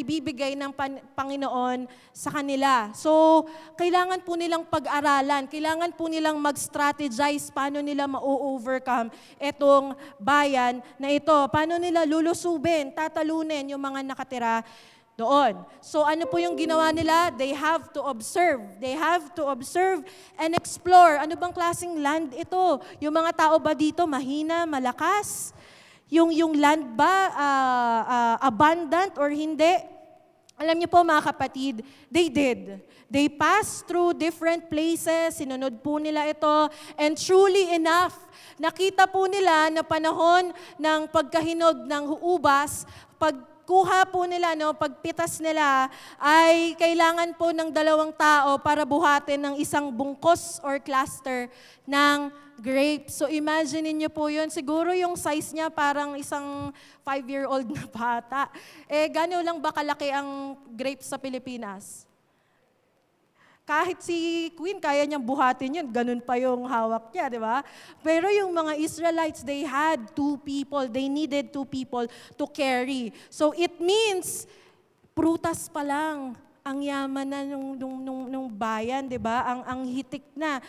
ibibigay ng Panginoon sa kanila. So, kailangan po nilang pag-aralan, kailangan po nilang mag-strategize paano nila ma-overcome itong bayan na ito. Paano nila lulusubin, tatalunin yung mga nakatira doon. So ano po yung ginawa nila? They have to observe. They have to observe and explore. Ano bang klaseng land ito? Yung mga tao ba dito mahina, malakas? Yung land ba abundant or hindi? Alam niyo po mga kapatid, they did. They passed through different places, sinunod po nila ito, and truly enough, nakita po nila na panahon ng pagkahinog ng ubas, pagkuha po nila, pagpitas nila, ay kailangan po ng 2 tao para buhatin ng isang bungkos or cluster ng grapes. So imagine niyo po yun, siguro yung size niya parang isang 5-year-old na bata. Gano'n lang ba kalaki ang grapes sa Pilipinas? Kahit si Queen, kaya niyang buhatin yun, ganun pa yung hawak niya, di ba? Pero yung mga Israelites, they had 2 people. They needed 2 people to carry. So it means, prutas pa lang ang yaman na nung bayan, di ba? Ang hitik na,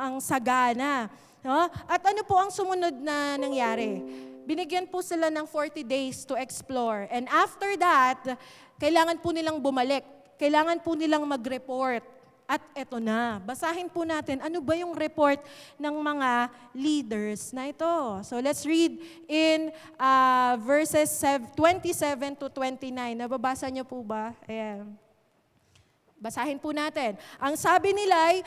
ang sagana. No? At ano po ang sumunod na nangyari? Binigyan po sila ng 40 days to explore. And after that, kailangan po nilang bumalik. Kailangan po nilang mag-report. At eto na, basahin po natin, ano ba yung report ng mga leaders na ito? So let's read in verses 27 to 29. Nababasa niyo po ba? Ayan. Basahin po natin. Ang sabi nila ay,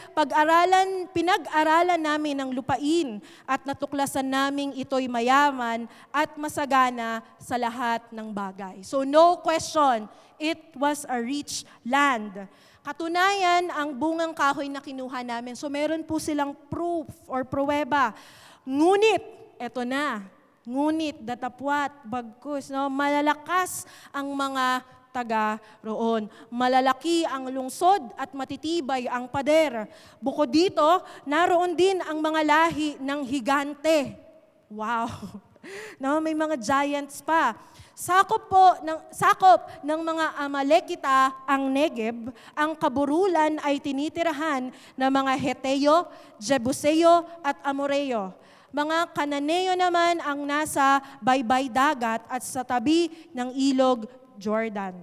pinag-aralan namin ang lupain at natuklasan naming ito'y mayaman at masagana sa lahat ng bagay. So no question, it was a rich land. Katunayan, ang bungang kahoy na kinuha namin. So meron po silang proof or pruweba. Ngunit, eto na, datapwat, bagkus, malalakas ang mga taga roon. Malalaki ang lungsod at matitibay ang pader. Bukod dito, naroon din ang mga lahi ng higante. Wow! May mga giants pa. Sakop ng mga Amalekita ang Negeb, ang kaburulan ay tinitirahan ng mga Heteo, Jebuseo at Amoreo. Mga Kananeo naman ang nasa baybay dagat at sa tabi ng ilog Jordan.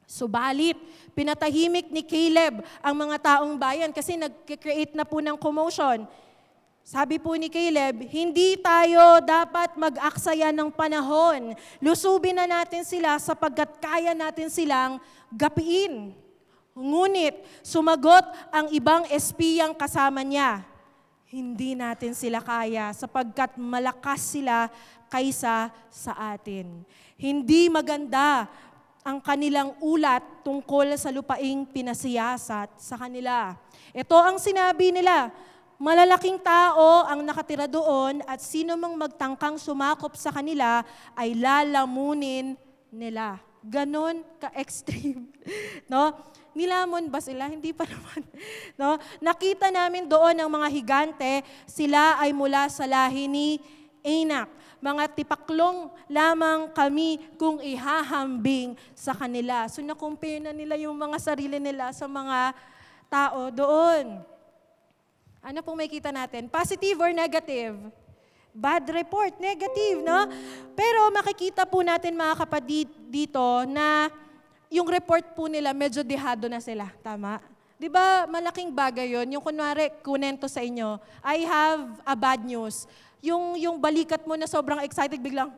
Subalit, pinatahimik ni Caleb ang mga taong bayan kasi nag-create na po ng commotion. Sabi po ni Caleb, hindi tayo dapat mag-aksaya ng panahon. Lusubin na natin sila sapagkat kaya natin silang gapiin. Ngunit, sumagot ang ibang espiyang kasama niya. Hindi natin sila kaya sapagkat malakas sila kaysa sa atin. Hindi maganda ang kanilang ulat tungkol sa lupaing pinasiyasat sa kanila. Ito ang sinabi nila, malalaking tao ang nakatira doon at sino mang magtangkang sumakop sa kanila ay lalamunin nila. Ganon ka-extreme. Nilamon ba sila? Hindi pa naman. Nakita namin doon ang mga higante, sila ay mula sa lahi ni Anak. Mga tipaklong lamang kami kung ihahambing sa kanila. So na-compare na nila yung mga sarili nila sa mga tao doon. Ano pong makita natin? Positive or negative? Bad report, negative, no? Pero makikita po natin mga kapatid dito na yung report po nila medyo dehado na sila. Tama? Di ba malaking bagay yun? Yung kunwari, kunento sa inyo, I have a bad news. Yung balikat mo na sobrang excited, biglang,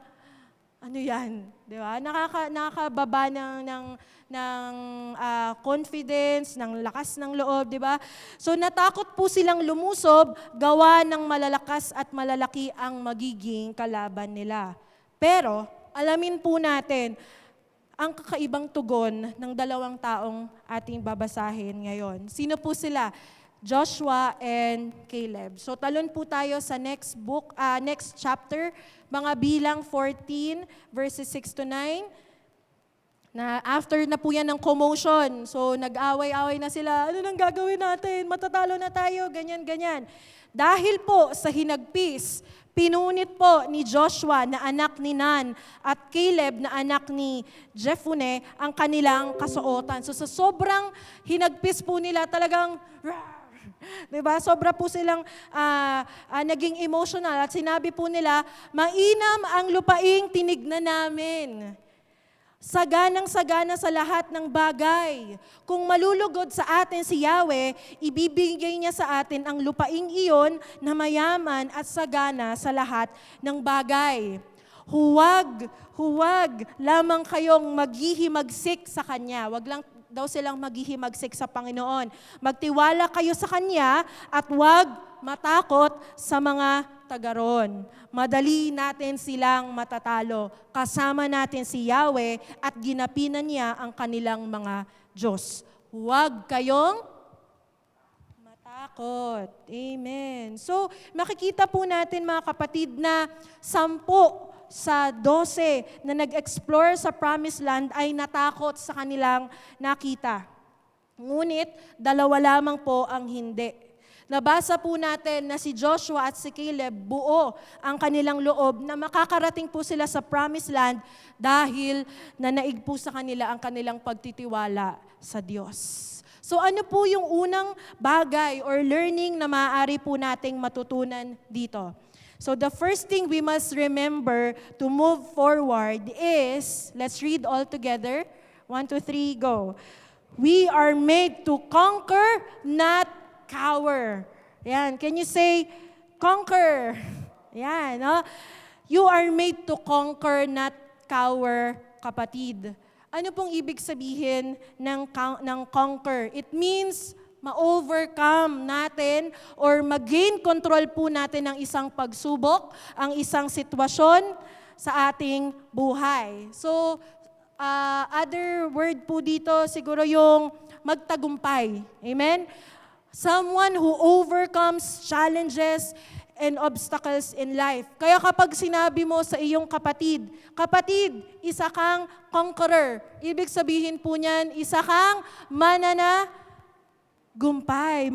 ano yan? Di ba? Nakakababa ng confidence, ng lakas ng loob, di ba? So natakot po silang lumusob, gawa ng malalakas at malalaki ang magiging kalaban nila. Pero, alamin po natin, ang kakaibang tugon ng 2 taong ating babasahin ngayon. Sino po sila? Joshua and Caleb. So talon po tayo sa next chapter, mga Bilang 14 verses 6 to 9. Na after na po yan ng commotion, so nag-away-away na sila, ano nang gagawin natin? Matatalo na tayo, ganyan-ganyan. Dahil po sa hinagpis, pinunit po ni Joshua na anak ni Nun at Caleb na anak ni Jephunneh ang kanilang kasuotan. So sa sobrang hinagpis po nila, talagang diba? Sobra po silang naging emotional at sinabi po nila, mainam ang lupaing tinignan namin. Saganang-sagana sa lahat ng bagay. Kung malulugod sa atin si Yahweh, ibibigay niya sa atin ang lupaing iyon na mayaman at sagana sa lahat ng bagay. Huwag lamang kayong maghihimagsik sa Kanya. Huwag lang daw silang maghihimagsik sa Panginoon. Magtiwala kayo sa Kanya at huwag matakot sa mga tagaron. Madali natin silang matatalo. Kasama natin si Yahweh at ginapinan niya ang kanilang mga Diyos. Huwag kayong matakot. Amen. So, makikita po natin mga kapatid na 10 sa 12 na nag-explore sa Promised Land ay natakot sa kanilang nakita. Ngunit, 2 lamang po ang hindi. Nabasa po natin na si Joshua at si Caleb buo ang kanilang loob na makakarating po sila sa Promised Land dahil nanaig po sa kanila ang kanilang pagtitiwala sa Diyos. So ano po yung unang bagay or learning na maaari po nating matutunan dito? So the first thing we must remember to move forward is, let's read all together. 1, 2, 3, go. We are made to conquer, not cower. Yan. Can you say, conquer? Yan. No? You are made to conquer, not cower, kapatid. Ano pong ibig sabihin ng conquer? It means ma-overcome natin or mag-gain control po natin ang isang pagsubok, ang isang sitwasyon sa ating buhay. So, other word po dito, siguro yung magtagumpay. Amen? Someone who overcomes challenges and obstacles in life. Kaya kapag sinabi mo sa iyong kapatid, isa kang conqueror. Ibig sabihin po niyan, isa kang mananagumpay.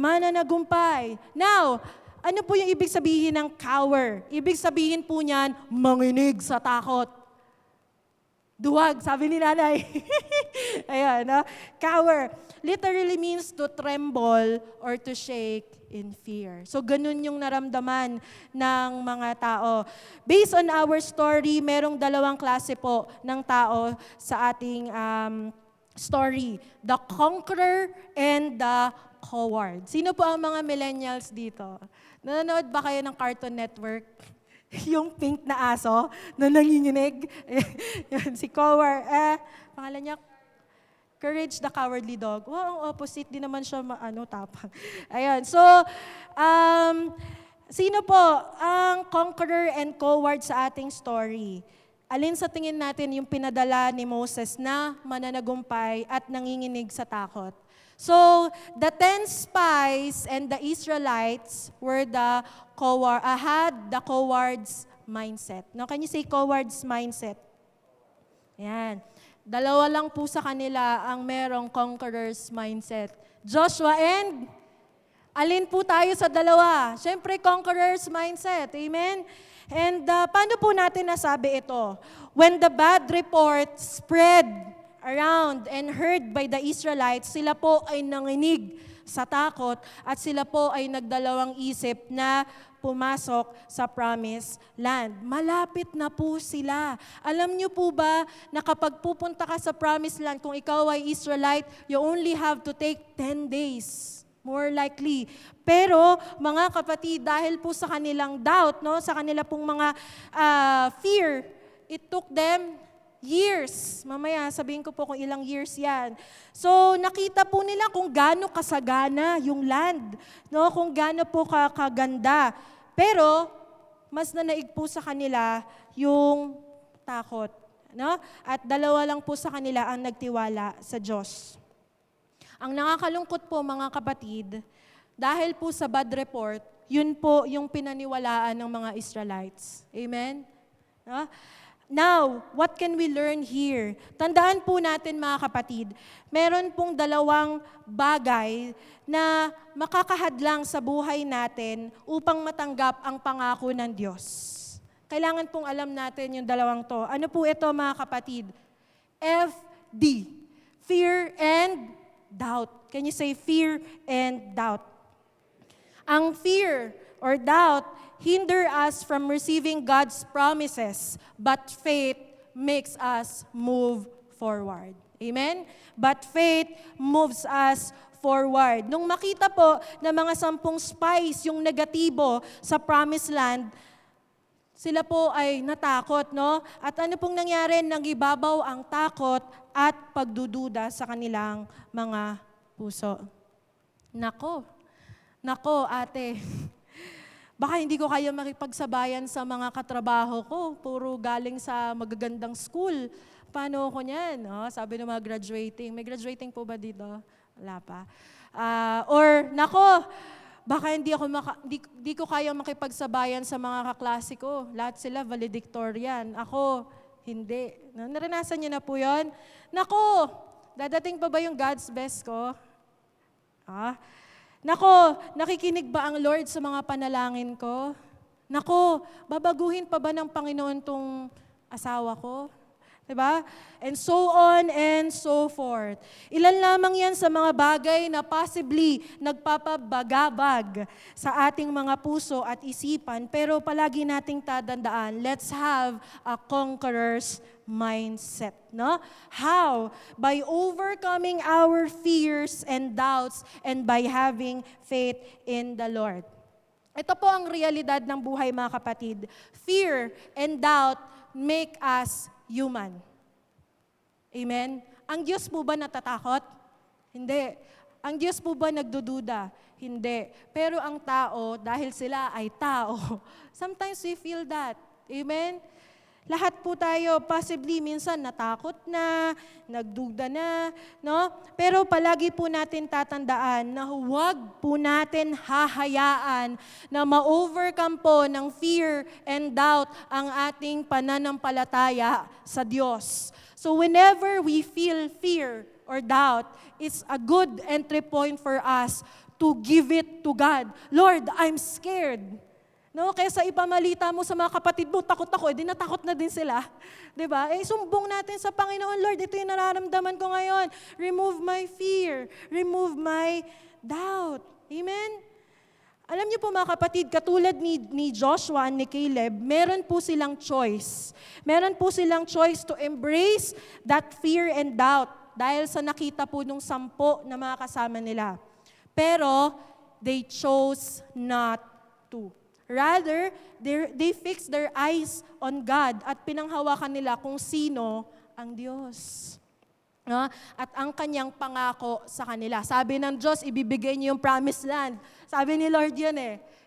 Now, ano po yung ibig sabihin ng cower? Ibig sabihin po niyan, manginig sa takot. Duwag, sabi ni nanay. Ayan, no? Cower. Literally means to tremble or to shake in fear. So, ganun yung naramdaman ng mga tao. Based on our story, merong 2 klase po ng tao sa ating story. The conqueror and the coward. Sino po ang mga millennials dito? Nanonood ba kayo ng Cartoon Network? Yung pink na aso na nanginginig. Yan, si Coward. Pangalan niya, Courage the Cowardly Dog. Wow, ang opposite. Di naman siya tapang. Ayan. So, sino po ang conqueror and coward sa ating story? Alin sa tingin natin yung pinadala ni Moses na mananagumpay at nanginginig sa takot? So, the 10 spies and the Israelites were had the coward's mindset. Now, can you say coward's mindset? Yan. 2 lang po sa kanila ang merong conqueror's mindset. Joshua and alin po tayo sa 2? Siyempre, conqueror's mindset. Amen? And paano po natin nasabi ito? When the bad report spread around and heard by the Israelites, sila po ay nanginig sa takot at sila po ay nagdalawang isip na pumasok sa Promised Land. Malapit na po sila. Alam niyo po ba na kapag pupunta ka sa Promised Land, kung ikaw ay Israelite, you only have to take 10 days. More likely. Pero, mga kapatid, dahil po sa kanilang doubt, no, sa kanila pong mga fear, it took them years. Mamaya, sabihin ko po kung ilang years yan. So, nakita po nila kung gaano kasagana yung land, no? Kung gaano po kaganda. Pero, mas nanaig po sa kanila yung takot. No? At 2 lang po sa kanila ang nagtiwala sa Diyos. Ang nakakalungkot po, mga kapatid, dahil po sa bad report, yun po yung pinaniwalaan ng mga Israelites. Amen? No? Now, what can we learn here? Tandaan po natin mga kapatid, meron pong dalawang bagay na makakahadlang sa buhay natin upang matanggap ang pangako ng Diyos. Kailangan pong alam natin yung dalawang to. Ano po ito mga kapatid? FD. Fear and doubt. Can you say fear and doubt? Ang fear or doubt hinder us from receiving God's promises, but faith makes us move forward. Amen? But faith moves us forward. Nung makita po ng mga 10 spies yung negatibo sa promised land, sila po ay natakot, no? At ano pong nangyari? Nangibabaw ang takot at pagdududa sa kanilang mga puso. Nako, ate. Baka hindi ko kaya makipagsabayan sa mga katrabaho ko. Puro galing sa magagandang school. Paano ko niyan? Oh, sabi ng mga graduating. May graduating po ba dito? Wala pa. Nako, baka hindi ko kaya makipagsabayan sa mga kaklase ko. Lahat sila valedictorian. Ako, hindi. Naranasan niyo na po yun? Nako, dadating pa ba yung God's best ko? Nako, nakikinig ba ang Lord sa mga panalangin ko? Nako, babaguhin pa ba ng Panginoon tong asawa ko? Diba? And so on and so forth. Ilan lamang yan sa mga bagay na possibly nagpapabagabag sa ating mga puso at isipan, pero palagi nating tandaan, let's have a conqueror's mindset. No? How? By overcoming our fears and doubts and by having faith in the Lord. Ito po ang realidad ng buhay mga kapatid. Fear and doubt make us human. Amen? Ang Diyos po ba natatakot? Hindi. Ang Diyos po ba nagdududa? Hindi. Pero ang tao, dahil sila ay tao, sometimes we feel that. Amen? Lahat po tayo, possibly minsan natakot na, nagduda na, no? Pero palagi po natin tatandaan na huwag po natin hahayaan na ma-overcome po ng fear and doubt ang ating pananampalataya sa Diyos. So whenever we feel fear or doubt, it's a good entry point for us to give it to God. Lord, I'm scared. No, kaysa ipamalita mo sa mga kapatid mo, takot ako, di natakot na din sila. 'Di ba? Sumbong natin sa Panginoon, Lord, ito yung nararamdaman ko ngayon. Remove my fear, remove my doubt. Amen? Alam niyo po mga kapatid, katulad ni Joshua and ni Caleb, meron po silang choice. Meron po silang choice to embrace that fear and doubt dahil sa nakita po nung 10 na mga kasama nila. Pero, they chose not to. Rather, they fixed their eyes on God at pinanghawakan nila kung sino ang Diyos. No? At ang kanyang pangako sa kanila. Sabi ng Diyos, ibibigay niyo yung promised land. Sabi ni Lord yun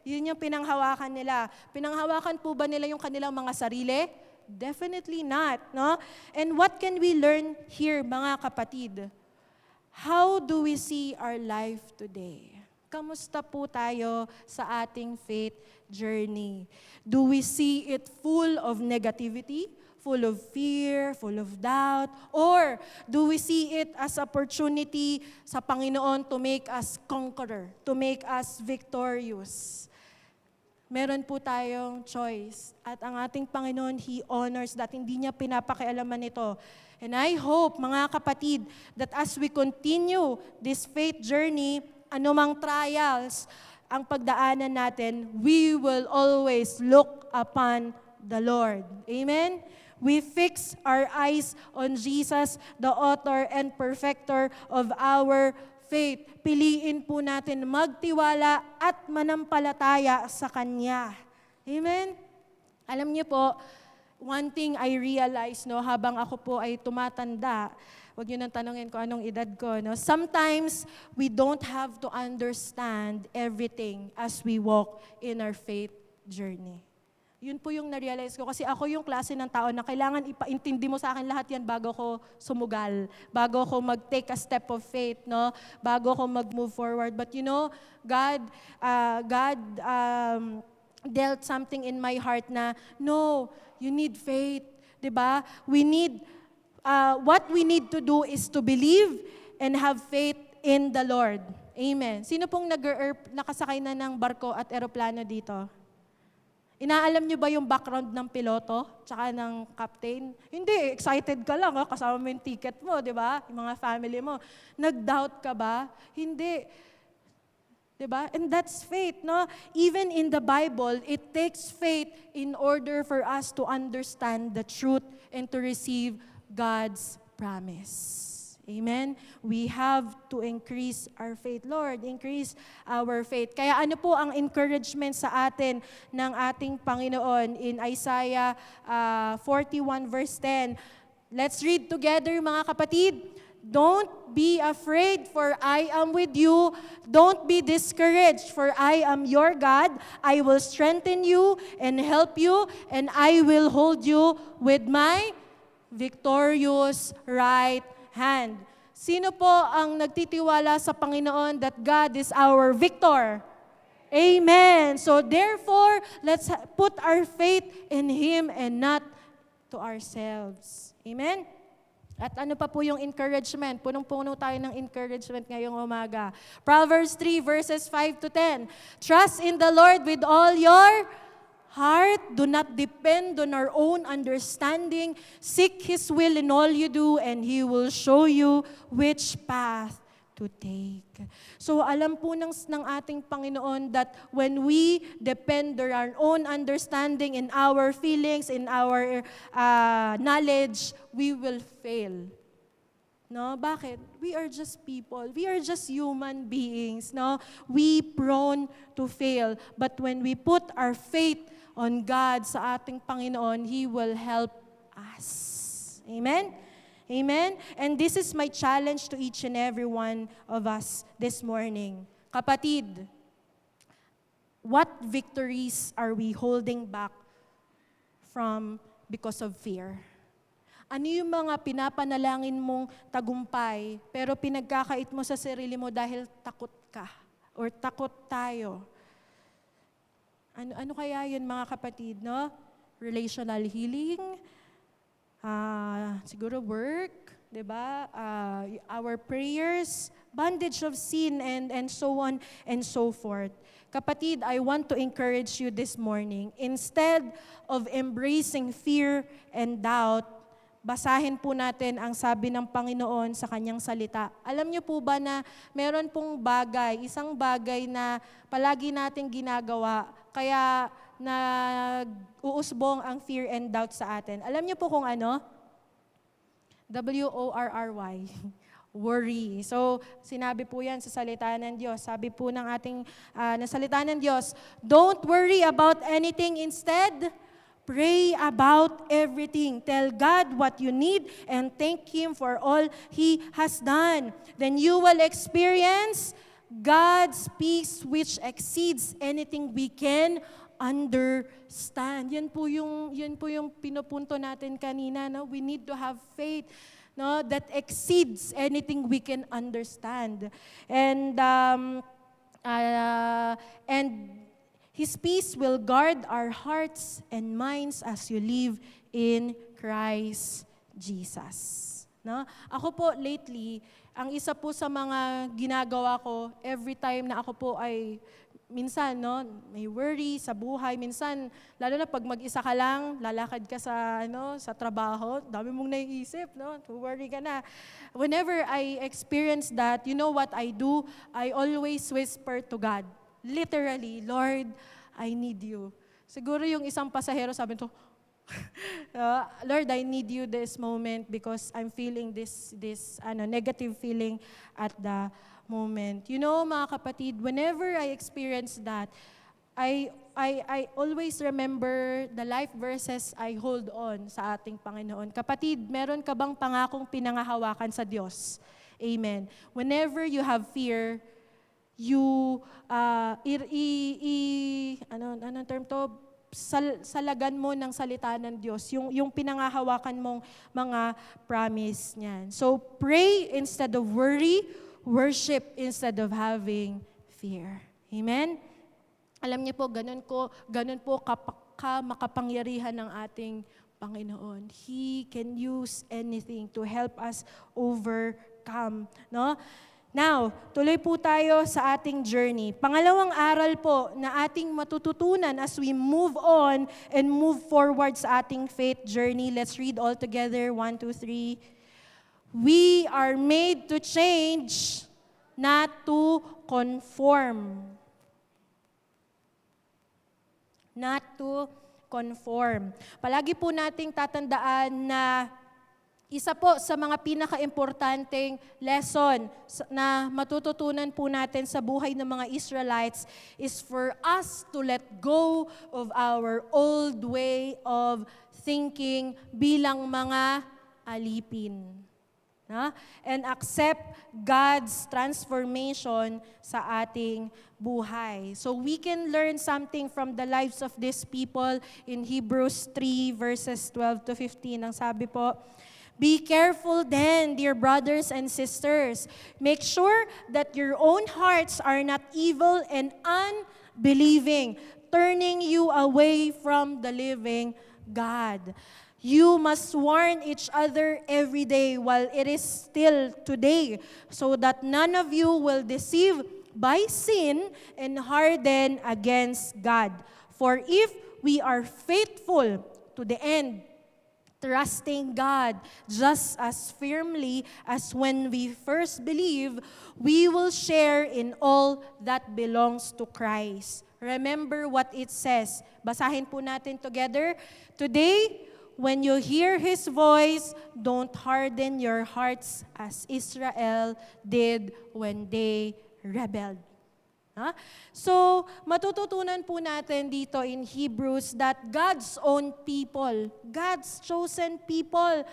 Yun yung pinanghawakan nila. Pinanghawakan po ba nila yung kanilang mga sarili? Definitely not. No? And what can we learn here, mga kapatid? How do we see our life today? Kamusta po tayo sa ating faith journey? Do we see it full of negativity, full of fear, full of doubt? Or do we see it as opportunity sa Panginoon to make us conqueror, to make us victorious? Meron po tayong choice. At ang ating Panginoon, He honors that. Hindi niya pinapakialaman ito. And I hope, mga kapatid, that as we continue this faith journey, anumang trials ang pagdaanan natin, we will always look upon the Lord. Amen? We fix our eyes on Jesus, the author and perfecter of our faith. Piliin po natin magtiwala at manampalataya sa Kanya. Amen? Alam niyo po, one thing I realized, habang ako po ay tumatanda, huwag niyo nang tanungin ko anong edad ko. No? Sometimes, we don't have to understand everything as we walk in our faith journey. Yun po yung na-realize ko. Kasi ako yung klase ng tao na kailangan ipaintindi mo sa akin lahat yan bago ko sumugal, bago ko mag-take a step of faith, no? Bago ko mag-move forward. But you know, God dealt something in my heart na, no, you need faith. Diba? What we need to do is to believe and have faith in the Lord. Amen. Sino pong nakasakay na ng barko at eroplano dito? Inaalam niyo ba yung background ng piloto tsaka ng captain? Hindi, excited ka lang, kasama mo yung ticket mo, di ba? Yung mga family mo. Nag-doubt ka ba? Hindi. Di ba? And that's faith, no? Even in the Bible, it takes faith in order for us to understand the truth and to receive God's promise. Amen? We have to increase our faith. Lord, increase our faith. Kaya ano po ang encouragement sa atin ng ating Panginoon in Isaiah 41 verse 10? Let's read together, mga kapatid. Don't be afraid, for I am with you. Don't be discouraged, for I am your God. I will strengthen you and help you, and I will hold you with my victorious right hand. Sino po ang nagtitiwala sa Panginoon that God is our victor? Amen. So therefore, let's put our faith in Him and not to ourselves. Amen? At ano pa po yung encouragement? Punong-puno tayo ng encouragement ngayong umaga. Proverbs 3 verses 5 to 10. Trust in the Lord with all your heart. Do not depend on our own understanding. Seek His will in all you do, and He will show you which path to take. So alam po ng ating Panginoon that when we depend on our own understanding, in our feelings, in our knowledge, we will fail. No? Bakit? We are just people. We are just human beings. No? We prone to fail. But when we put our faith on God, sa ating Panginoon, He will help us. Amen? Amen? And this is my challenge to each and every one of us this morning. Kapatid, what victories are we holding back from because of fear? Ano yung mga pinapanalangin mong tagumpay, pero pinagkakait mo sa sarili mo dahil takot ka or takot tayo? Ano kaya yun, mga kapatid, no? Relational healing, siguro work, di ba? Our prayers, bondage of sin, and so on and so forth. Kapatid, I want to encourage you this morning. Instead of embracing fear and doubt, basahin po natin ang sabi ng Panginoon sa kanyang salita. Alam niyo po ba na meron pong isang bagay na palagi nating ginagawa, kaya nag-uusbong ang fear and doubt sa atin. Alam niyo po kung ano? W-O-R-R-Y. Worry. So, sinabi po yan sa salita ng Diyos. Sabi po ng ating salita ng Diyos, don't worry about anything. Instead, pray about everything. Tell God what you need and thank Him for all He has done. Then you will experience God's peace which exceeds anything we can understand. Yan po yung pinupunto natin kanina, no? We need to have faith, no, that exceeds anything we can understand. And His peace will guard our hearts and minds as you live in Christ Jesus. No? Ako po lately, ang isa po sa mga ginagawa ko, every time na ako po ay, minsan, no, may worry sa buhay, minsan, lalo na pag mag-isa ka lang, lalakad ka sa trabaho, dami mong naiisip, no, worry ka na. Whenever I experience that, you know what I do? I always whisper to God. Literally, Lord, I need you. Siguro yung isang pasahero sabi to, Lord, I need you this moment because I'm feeling this negative feeling at the moment. You know, mga kapatid, whenever I experience that, I always remember the life verses I hold on sa ating Panginoon. Kapatid, meron ka bang pangakong pinangahawakan sa Diyos? Amen. Whenever you have fear, you, anong term to? salagan mo ng salita ng Diyos, yung pinangahawakan mong mga promise niyan. So pray instead of worry, worship instead of having fear. Amen? Alam niyo po, ganun po makapangyarihan ng ating Panginoon. He can use anything to help us overcome. No? Now, tuloy po tayo sa ating journey. Pangalawang aral po na ating matututunan as we move on and move forward sa ating faith journey. Let's read all together. 1, 2, 3. We are made to change, not to conform. Not to conform. Palagi po nating tatandaan na isa po sa mga pinaka-importanteng lesson na matututunan po natin sa buhay ng mga Israelites is for us to let go of our old way of thinking bilang mga alipin. And accept God's transformation sa ating buhay. So we can learn something from the lives of these people in Hebrews 3 verses 12 to 15. Ang sabi po, be careful then, dear brothers and sisters. Make sure that your own hearts are not evil and unbelieving, turning you away from the living God. You must warn each other every day while it is still today, so that none of you will deceive by sin and harden against God. For if we are faithful to the end, trusting God just as firmly as when we first believe, we will share in all that belongs to Christ. Remember what it says. Basahin po natin together. Today, when you hear His voice, don't harden your hearts as Israel did when they rebelled. So, matututunan po natin dito in Hebrews that God's own people, God's chosen people,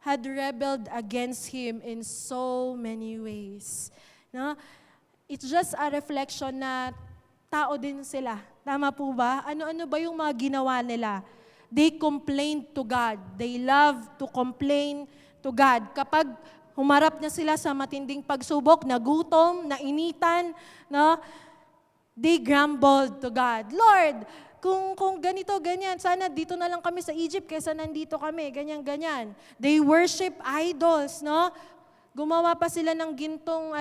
had rebelled against Him in so many ways. It's just a reflection na tao din sila. Tama po ba? Ano-ano ba yung mga ginawa nila? They complained to God. They love to complain to God. Kapag humarap na sila sa matinding pagsubok, nagutom, nainitan, they grumbled to God. Lord, kung ganito, ganyan, sana dito na lang kami sa Egypt kaysa nandito kami, ganyan. They worship idols, Gumawa pa sila ng gintong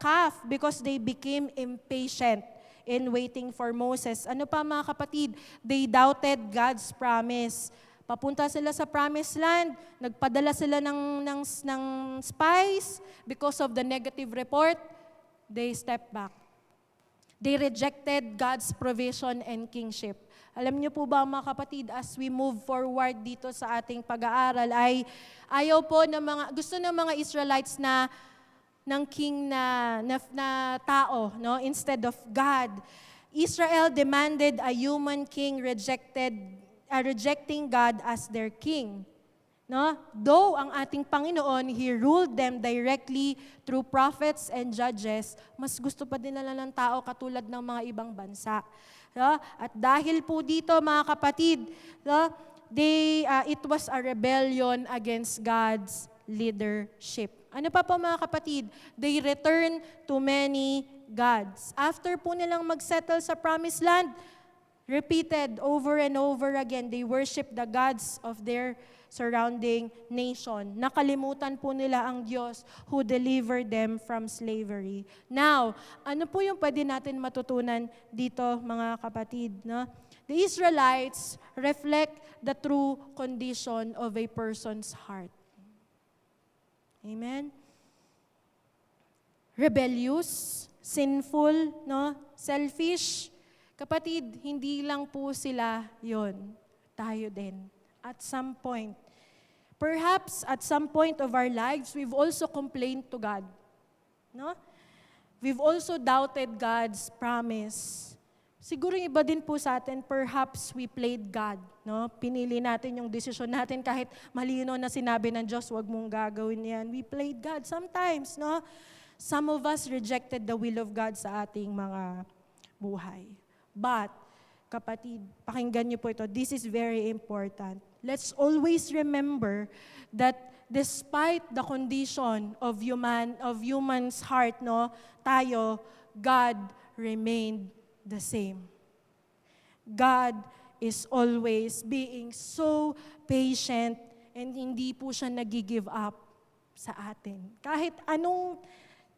calf because they became impatient in waiting for Moses. Ano pa mga kapatid? They doubted God's promise. Papunta sila sa promised land, nagpadala sila ng spies because of the negative report, they stepped back. They rejected God's provision and kingship. Alam niyo po ba mga kapatid, as we move forward dito sa ating pag-aaral ay ayaw po gusto ng mga Israelites ng king na tao, instead of God. Israel demanded a human king rejecting God as their king. Though ang ating Panginoon, He ruled them directly through prophets and judges, mas gusto pa din nila ng tao katulad ng mga ibang bansa. At dahil po dito mga kapatid, it was a rebellion against God's leadership. Ano pa po mga kapatid? They returned to many gods. After po nilang magsettle sa promised land, repeated over and over again, they worship the gods of their surrounding nation. Nakalimutan po nila ang Diyos who delivered them from slavery. Now, ano po yung pwede natin matutunan dito mga kapatid? The Israelites reflect the true condition of a person's heart. Amen? Rebellious, sinful, selfish. Kapatid, hindi lang po sila yon, tayo din. At some point, perhaps at some point of our lives, we've also complained to God. We've also doubted God's promise. Siguro yung iba din po sa atin, perhaps we played God. Pinili natin yung desisyon natin kahit malino na sinabi ng Diyos, huwag mong gagawin yan. We played God sometimes. Some of us rejected the will of God sa ating mga buhay. But, kapatid, pakinggan niyo po ito. This is very important. Let's always remember that despite the condition of human's heart, no, tayo, God remained the same. God is always being so patient and hindi po siya nag-give up sa atin. Kahit anong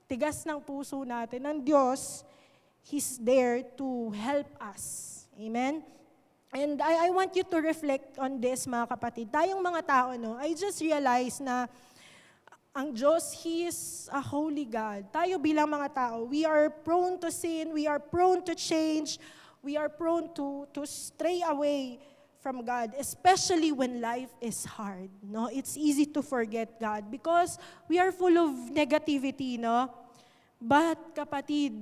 tigas ng puso natin, ng Diyos, He's there to help us. Amen? And I want you to reflect on this, mga kapatid. Tayong mga tao, no, I just realized na ang Diyos, He is a holy God. Tayo bilang mga tao, we are prone to sin, we are prone to change, we are prone to stray away from God, especially when life is hard. No? It's easy to forget God because we are full of negativity. No? But kapatid,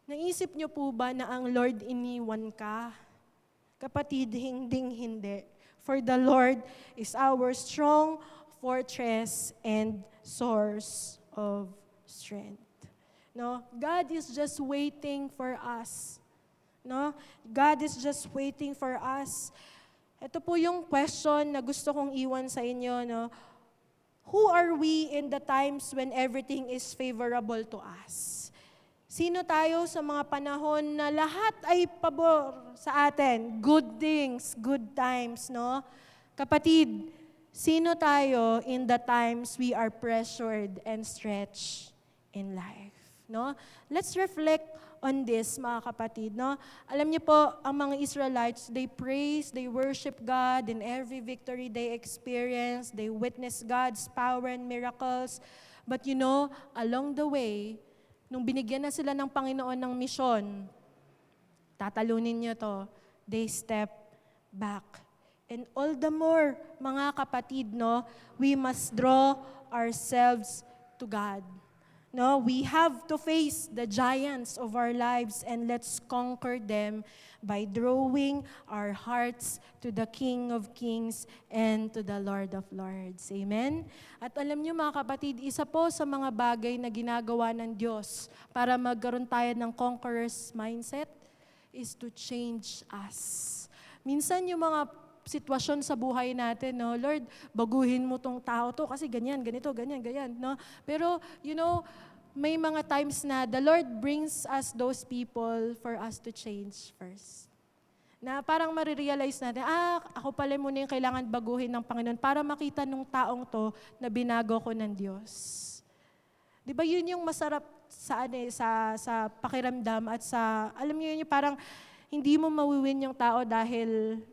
naisip niyo po ba na ang Lord iniwan ka? Kapatid, hindi. For the Lord is our strong fortress and source of strength. No? God is just waiting for us. No? God is just waiting for us. Ito po yung question na gusto kong iwan sa inyo. No? Who are we in the times when everything is favorable to us? Sino tayo sa mga panahon na lahat ay pabor sa atin? Good things, good times, no? Kapatid, sino tayo in the times we are pressured and stretched in life? No? Let's reflect on this, mga kapatid. No? Alam niyo po, ang mga Israelites, they praise, they worship God in every victory they experience. They witness God's power and miracles. But you know, along the way, nung binigyan na sila ng Panginoon ng misyon, tatalunin niyo to, they step back. And all the more, mga kapatid, no, we must draw ourselves to God. No, we have to face the giants of our lives and let's conquer them by drawing our hearts to the King of Kings and to the Lord of Lords. Amen? At alam niyo mga kapatid, isa po sa mga bagay na ginagawa ng Diyos para magkaroon tayo ng conqueror's mindset is to change us. Minsan yung mga sitwasyon sa buhay natin, no? Lord, baguhin mo tong tao to kasi ganyan, ganito, ganyan, no? Pero, you know, may mga times na the Lord brings us those people for us to change first. Na parang marirealize natin, ako pala muna yung kailangan baguhin ng Panginoon para makita nung taong to na binago ko ng Diyos. Di ba yun yung masarap sa pakiramdam at sa, alam niyo yun yung parang hindi mo mawiwin yung tao dahil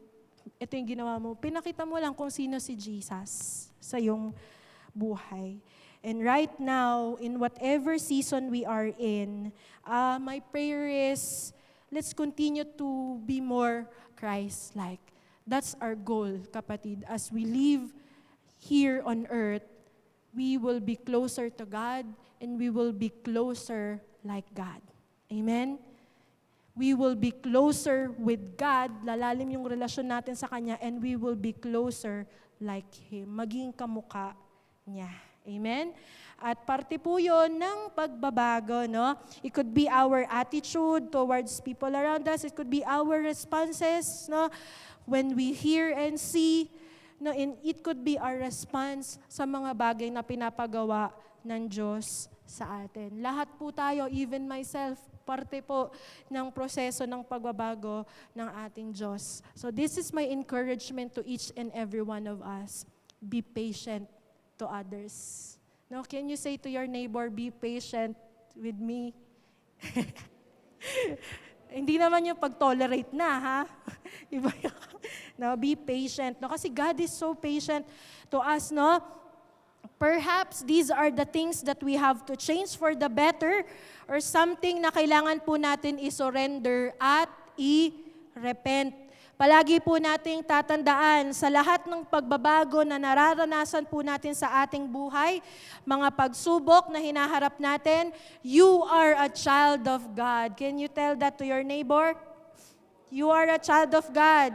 ito yung ginawa mo. Pinakita mo lang kung sino si Jesus sa iyong buhay. And right now, in whatever season we are in, my prayer is, let's continue to be more Christ-like. That's our goal, kapatid. As we live here on earth, we will be closer to God and we will be closer like God. Amen? We will be closer with God, lalalim yung relasyon natin sa Kanya, and we will be closer like Him, maging kamukha niya. Amen? At parte po yun ng pagbabago, no? It could be our attitude towards people around us. It could be our responses, no? When we hear and see, no? And it could be our response sa mga bagay na pinapagawa ng Diyos sa atin. Lahat po tayo, even myself, parte po ng proseso ng pagbabago ng ating Diyos. So this is my encouragement to each and every one of us. Be patient to others. No, can you say to your neighbor, be patient with me? Hindi naman yung pag-tolerate na, ha? Iba yung, no, be patient. No, kasi God is so patient to us, no? Perhaps these are the things that we have to change for the better or something na kailangan po natin i-surrender at i-repent. Palagi po nating tatandaan sa lahat ng pagbabago na nararanasan po natin sa ating buhay, mga pagsubok na hinaharap natin, you are a child of God. Can you tell that to your neighbor? You are a child of God.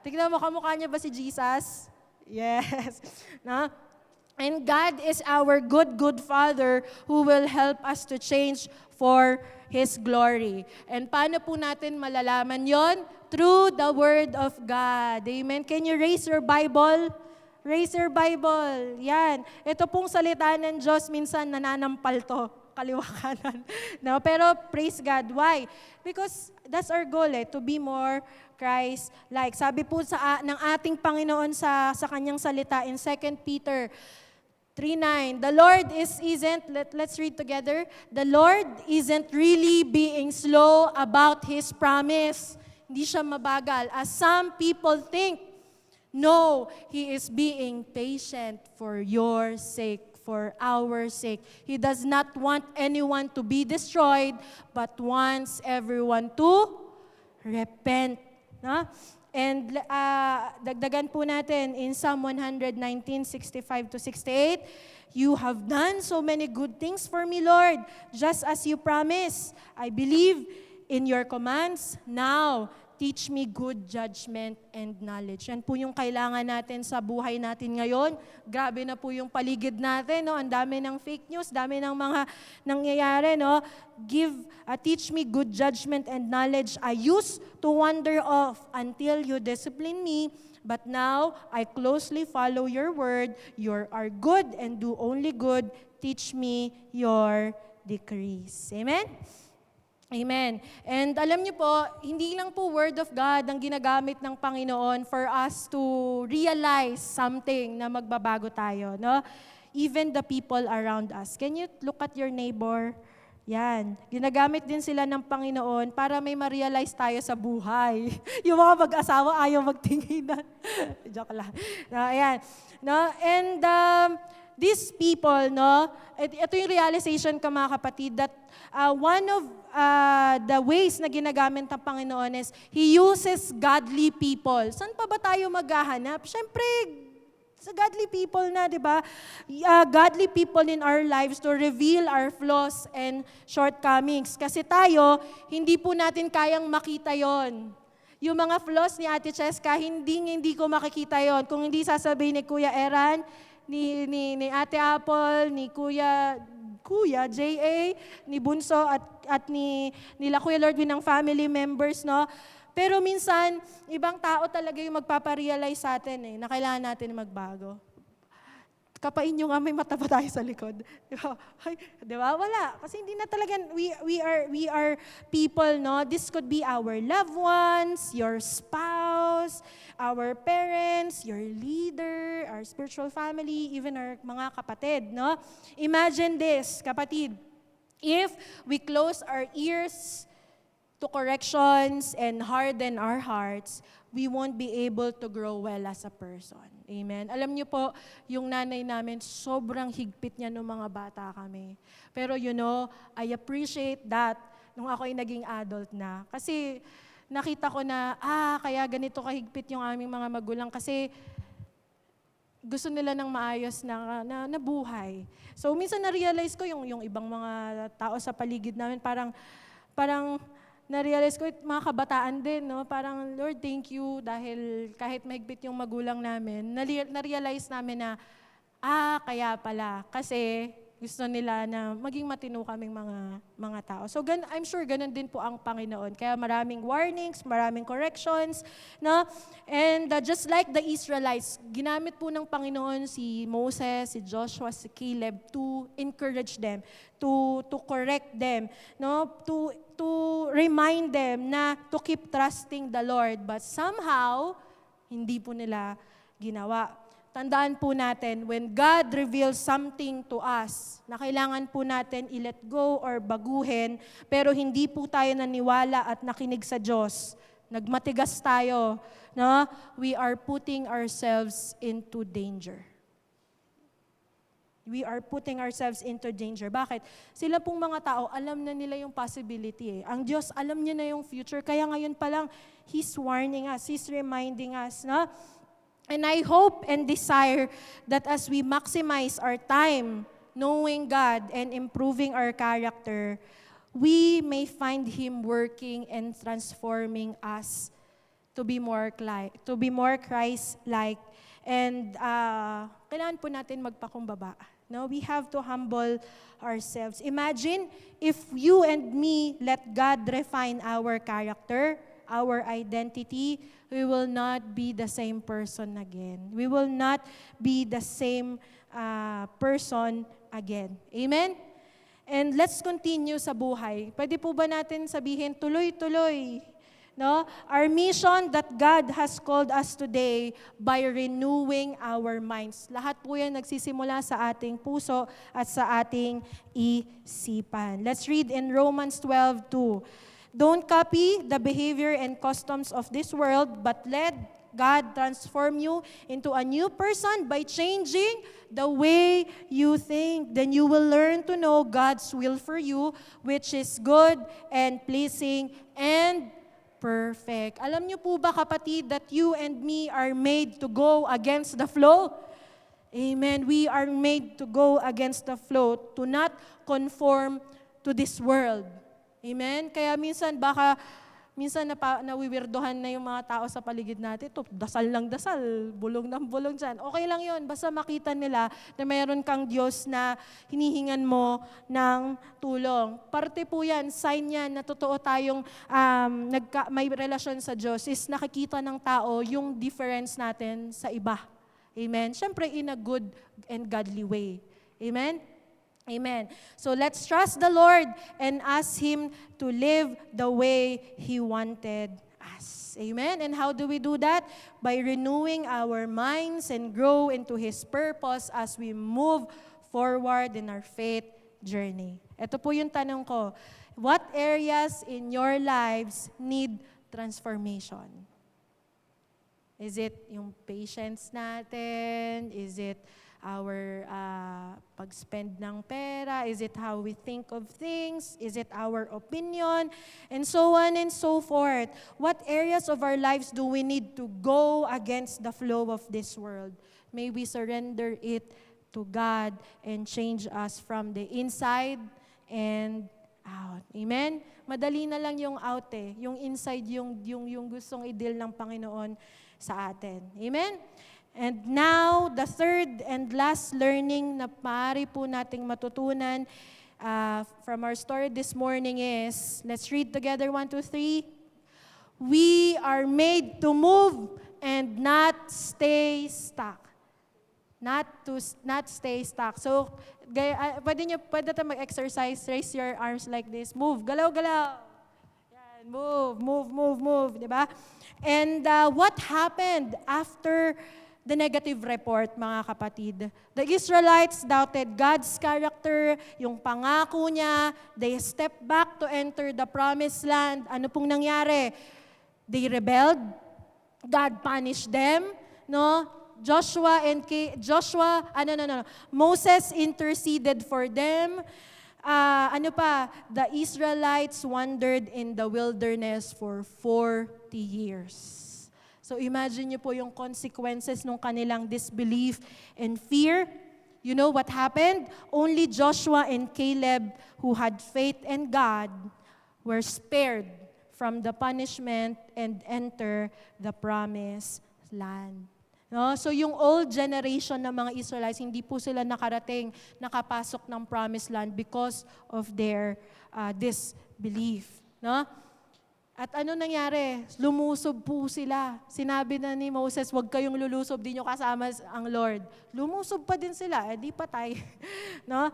Tignan mo, kamukha niya ba si Jesus? Yes. No? And God is our good Father who will help us to change for His glory. And paano po natin malalaman yon? Through the Word of God. Amen. Can you raise your Bible? Raise your Bible. Yan. Ito pong salita ng Diyos, minsan nananampal to, kaliwa kanan. No? Pero praise God. Why? Because that's our goal, to be more Christ-like. Sabi po ng ating Panginoon sa kanyang salita in 2 Peter 3:9, the Lord isn't, let's read together, the Lord isn't really being slow about His promise. Hindi siya mabagal, as some people think. No, He is being patient for your sake, for our sake. He does not want anyone to be destroyed, but wants everyone to repent. No? And dagdagan po natin in Psalm 119:65-68, you have done so many good things for me, Lord, just as you promised. I believe in your commands. Now, teach me good judgment and knowledge. Yan po yung kailangan natin sa buhay natin ngayon. Grabe na po yung paligid natin, no? Ang dami ng fake news, dami ng mga nangyayari, no? Teach me good judgment and knowledge. I used to wander off until you discipline me, but now I closely follow your word. You are good and do only good. Teach me your decrees. Amen? Amen. And alam niyo po, hindi lang po Word of God ang ginagamit ng Panginoon for us to realize something na magbabago tayo, no? Even the people around us. Can you look at your neighbor? Yan. Ginagamit din sila ng Panginoon para may ma-realize tayo sa buhay. Yung mga mag-asawa ayaw magtinginan. Joke lang. No, ayan. No? And these people, no, ito yung realization ko mga kapatid, that one of the ways na ginagamit ng Panginoon is He uses godly people. Saan pa ba tayo maghahanap? Siyempre, sa godly people na, di ba? Godly people in our lives to reveal our flaws and shortcomings. Kasi tayo, hindi po natin kayang makita yon. Yung mga flaws ni Ate Cheska, hindi ko makikita yon. Kung hindi sasabihin ni Kuya Eran, ni Ate Apple, ni Kuya J.A., ni Bunso at nila Kuya Lord ng family members, no? Pero minsan, ibang tao talaga yung magpaparealize sa atin na kailangan natin magbago. Kapain nyo nga, may mata pa tayo sa likod. Di ba? Ay, di ba? Wala. Kasi hindi na talaga, we are people, no? This could be our loved ones, your spouse, our parents, your leader, our spiritual family, even our mga kapatid, no? Imagine this, kapatid. If we close our ears to corrections and harden our hearts, we won't be able to grow well as a person. Amen. Alam niyo po, yung nanay namin, sobrang higpit niya nung mga bata kami. Pero I appreciate that nung ako ay naging adult na. Kasi nakita ko na, kaya ganito kahigpit yung aming mga magulang kasi gusto nila ng maayos na buhay. So minsan na-realize ko yung ibang mga tao sa paligid namin, parang na-realize ko, mga kabataan din, no? Parang, Lord, thank you dahil kahit mahigpit yung magulang namin, na-realize namin na, kaya pala, kasi gusto nila na maging matino kaming mga tao. So, I'm sure ganun din po ang Panginoon. Kaya maraming warnings, maraming corrections, no? And just like the Israelites, ginamit po ng Panginoon si Moses, si Joshua, si Caleb to encourage them, to correct them, no? To remind them na to keep trusting the Lord. But somehow, hindi po nila ginawa. Tandaan po natin, when God reveals something to us, na kailangan po natin i-let go or baguhin, pero hindi po tayo naniwala at nakinig sa Diyos, nagmatigas tayo, no? We are putting ourselves into danger. We are putting ourselves into danger. Bakit? Sila pong mga tao, alam na nila yung possibility. Ang Diyos, alam niya na yung future. Kaya ngayon pa lang, He's warning us. He's reminding us. No? And I hope and desire that as we maximize our time knowing God and improving our character, we may find Him working and transforming us to be more Christ-like. And kailangan po natin magpakumbaba. No? We have to humble ourselves. Imagine if you and me let God refine our character, our identity, we will not be the same person again. We will not be the same person again. Amen? And let's continue sa buhay. Pwede po ba natin sabihin, tuloy-tuloy? No? Our mission that God has called us today by renewing our minds. Lahat po yan nagsisimula sa ating puso at sa ating isipan. Let's read in Romans 12:2. Don't copy the behavior and customs of this world, but let God transform you into a new person by changing the way you think. Then you will learn to know God's will for you, which is good and pleasing and perfect. Alam niyo po ba, kapatid, that you and me are made to go against the flow? Amen. We are made to go against the flow, to not conform to this world. Amen? Kaya minsan nawiwirdohan na yung mga tao sa paligid natin. Ito, dasal lang dasal, bulong ng bulong dyan. Okay lang yun, basta makita nila na mayroon kang Diyos na hinihingan mo ng tulong. Parte po yan, sign yan na totoo tayong may relasyon sa Diyos is nakikita ng tao yung difference natin sa iba. Amen? Siyempre, in a good and godly way. Amen? Amen. So let's trust the Lord and ask Him to live the way He wanted us. Amen. And how do we do that? By renewing our minds and grow into His purpose as we move forward in our faith journey. Ito po yung tanong ko. What areas in your lives need transformation? Is it yung patience natin? Is it our pag-spend ng pera? Is it how we think of things? Is it our opinion? And so on and so forth. What areas of our lives do we need to go against the flow of this world? May we surrender it to God and change us from the inside and out. Amen? Madali na lang yung out eh. Yung inside, yung gustong i-deal ng Panginoon sa atin. Amen? And now, the third and last learning na maaari po nating matutunan from our story this morning is, let's read together, 1, 2, 3. We are made to move and not stay stuck. Not stay stuck. So, pwede tayo mag-exercise, raise your arms like this. Move, galaw-galaw. Yan, move, di ba? And what happened after the negative report, mga kapatid? The Israelites doubted God's character, yung pangako niya. They stepped back to enter the promised land. Ano pong nangyari? They rebelled. God punished them. No? Moses interceded for them. The Israelites wandered in the wilderness for 40 years. So imagine niyo po yung consequences ng kanilang disbelief and fear. You know what happened? Only Joshua and Caleb, who had faith in God, were spared from the punishment and enter the promised land. No? So yung old generation ng mga Israelites, hindi po sila nakapasok ng promised land because of their disbelief. No? At ano nangyari? Lumusob po sila. Sinabi na ni Moses, huwag kayong lulusob, di nyo kasama ang Lord. Lumusob pa din sila, di patay. No?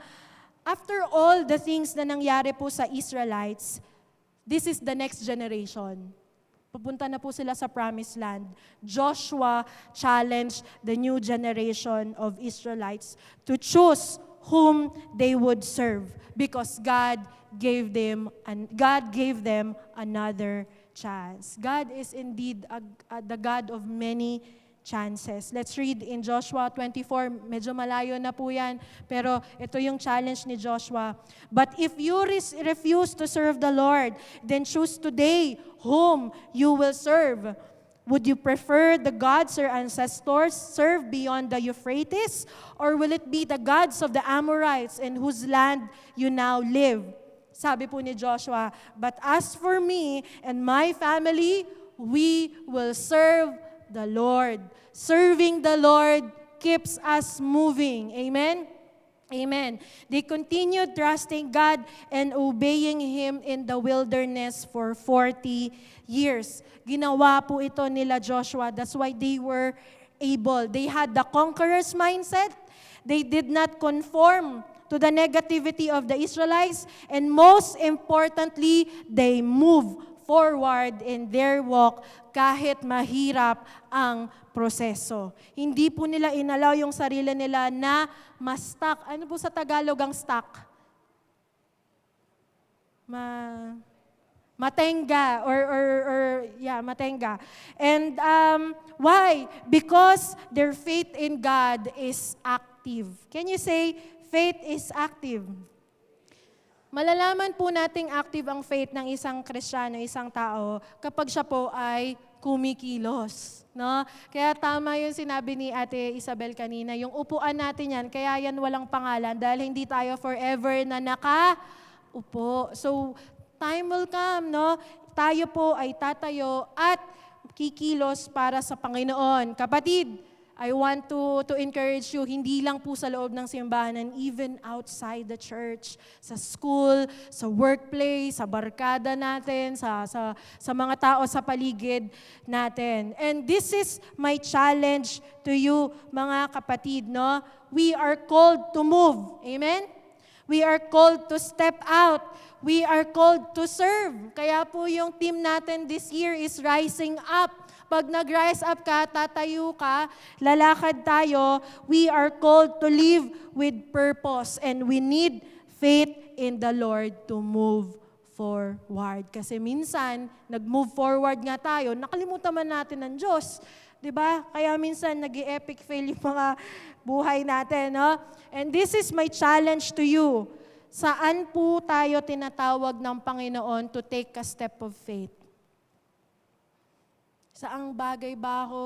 After all the things na nangyari po sa Israelites, this is the next generation. Papunta na po sila sa promised land. Joshua challenged the new generation of Israelites to choose whom they would serve because God gave them another chance. God is indeed the God of many chances. Let's read in Joshua 24. Medyo malayo na po yan, pero ito yung challenge ni Joshua. But if you refuse to serve the Lord, then choose today whom you will serve. Would you prefer the gods your ancestors served beyond the Euphrates? Or will it be the gods of the Amorites in whose land you now live? Sabi po ni Joshua, but as for me and my family, we will serve the Lord. Serving the Lord keeps us moving. Amen? Amen. They continued trusting God and obeying Him in the wilderness for 40 years. Ginawa po ito nila Joshua. That's why they were able. They had the conqueror's mindset. They did not conform to the negativity of the Israelites. And most importantly, they moved forward in their walk kahit mahirap ang proseso. Hindi po nila inalaw yung sarili nila na ma-stuck. Ano po sa Tagalog ang stuck? Matenga matenga. And why? Because their faith in God is active. Can you say faith is active? Malalaman po nating active ang faith ng isang Kristiyano, isang tao, kapag siya po ay kumikilos. No? Kaya tama yung sinabi ni Ate Isabel kanina, yung upuan natin yan, kaya yan walang pangalan dahil hindi tayo forever na nakaupo. So, time will come, no? Tayo po ay tatayo at kikilos para sa Panginoon. Kapatid, I want to encourage you, hindi lang po sa loob ng simbahan, even outside the church, sa school, sa workplace, sa barkada natin, sa mga tao sa paligid natin. And this is my challenge to you, mga kapatid, no? We are called to move. Amen? We are called to step out. We are called to serve. Kaya po yung team natin this year is rising up. Pag nag-rise up ka, tatayo ka, lalakad tayo, we are called to live with purpose and we need faith in the Lord to move forward. Kasi minsan, nag-move forward nga tayo, nakalimutan man natin ng Diyos. Diba? Kaya minsan, nag-epic fail yung mga buhay natin. No? And this is my challenge to you. Saan po tayo tinatawag ng Panginoon to take a step of faith? Saang bagay ba ako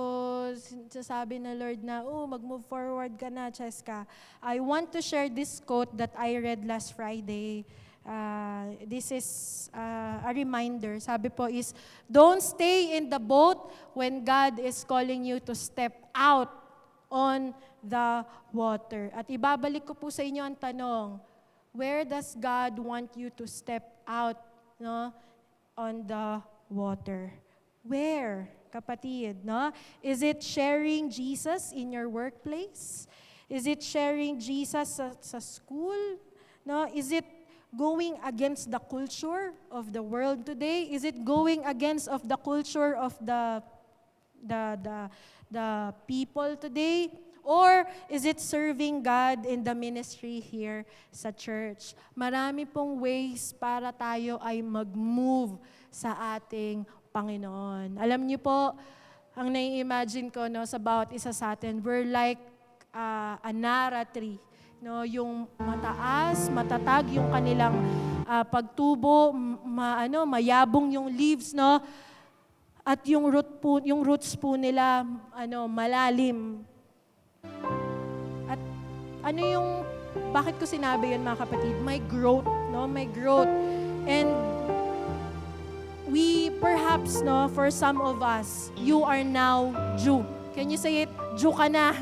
sasabi na Lord na, mag-move forward ka na, Cheska. I want to share this quote that I read last Friday. This is a reminder. Sabi po is, don't stay in the boat when God is calling you to step out on the water. At ibabalik ko po sa inyo ang tanong, where does God want you to step out, no, on the water? Where, kapatid, no? Is it sharing Jesus in your workplace? Is it sharing Jesus sa school? No? Is it going against the culture of the world today? Is it going against of the culture of the people today? Or is it serving God in the ministry here sa church? Marami pong ways para tayo ay mag-move sa ating Panginoon. Alam niyo po, ang nai-imagine ko, no, sa bawat isa sa atin, we're like a nara tree. No, yung mataas, matatag yung kanilang pagtubo, mayabong yung leaves, no? At yung roots po nila malalim. At bakit ko sinabi yun, mga kapatid? May growth, no? May growth. And we perhaps, no, for some of us, you are now due. Can you say it? Due ka na.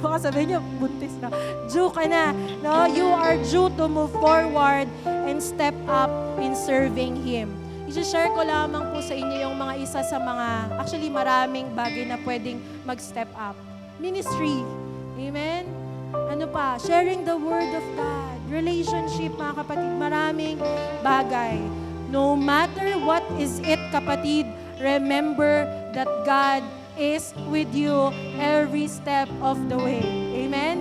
Baka sabihin niyo, buntis na. Due ka na. No? You are due to move forward and step up in serving Him. I-share ko lamang po sa inyo yung mga isa sa mga, actually maraming bagay na pwedeng mag-step up. Ministry. Amen? Ano pa? Sharing the Word of God. Relationship, mga kapatid. Maraming bagay. No matter what is it, kapatid, remember that God is with you every step of the way. Amen?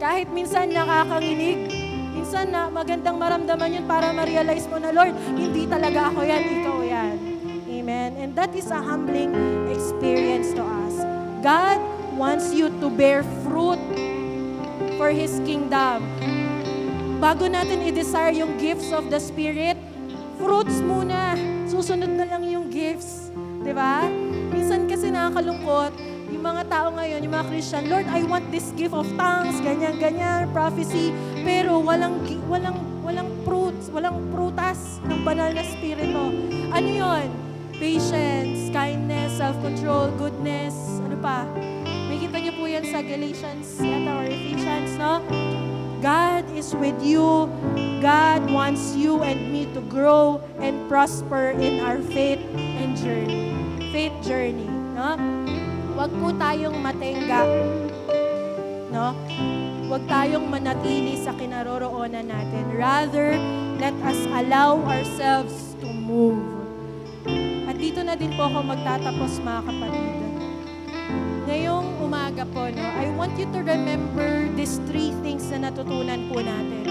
Kahit minsan nakakanginig, minsan na magandang maramdaman yun para ma-realize mo na, Lord, hindi talaga ako yan, ikaw yan. Amen? And that is a humbling experience to us. God wants you to bear fruit for His kingdom. Bago natin i-desire yung gifts of the Spirit, fruits muna. Susunod na lang yung gifts. Diba? Minsan kasi nakakalungkot, yung mga tao ngayon, yung mga Christian, Lord, I want this gift of tongues, ganyan, prophecy, pero walang fruits, walang prutas ng banal na spirito. Ano yun? Patience, kindness, self-control, goodness, ano pa? May Makikita niyo po yan sa Galatians or Ephesians, no? God is with you. God wants you and me to grow and prosper in our faith and journey. Faith journey, no? Huwag po tayong matenga, no? Huwag tayong manatili sa kinaroroonan natin. Rather, let us allow ourselves to move. At dito na din po ako magtatapos, mga kapatid. Ngayong umaga po, no, I want you to remember these 3 things na natutunan po natin.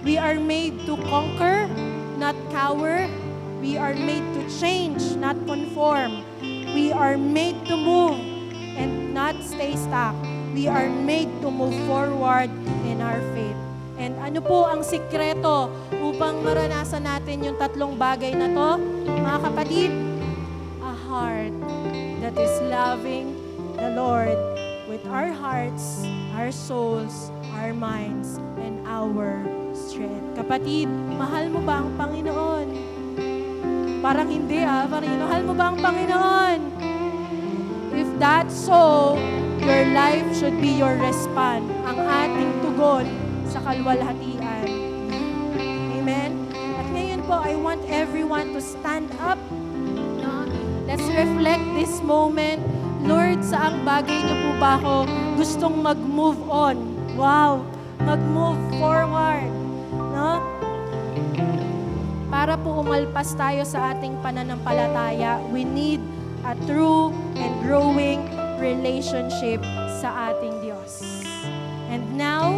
We are made to conquer, not cower. We are made to change, not conform. We are made to move and not stay stuck. We are made to move forward in our faith. And ano po ang sikreto upang maranasan natin yung 3 bagay na to? Mga kapatid, a heart that is loving the Lord with our hearts, our souls, our minds, and our strength. Kapatid, mahal mo ba ang Panginoon? Parang hindi parang mahal mo ba ang Panginoon? If that's so, your life should be your response, ang ating tugon sa kalwalhatian. Amen? At ngayon po, I want everyone to stand up. No? Let's reflect this moment. Lord, saang bagay niyo po ba ako gustong mag-move on? Wow! Mag-move forward. No? Para po umalpas tayo sa ating pananampalataya, we need a true and growing relationship sa ating Diyos. And now,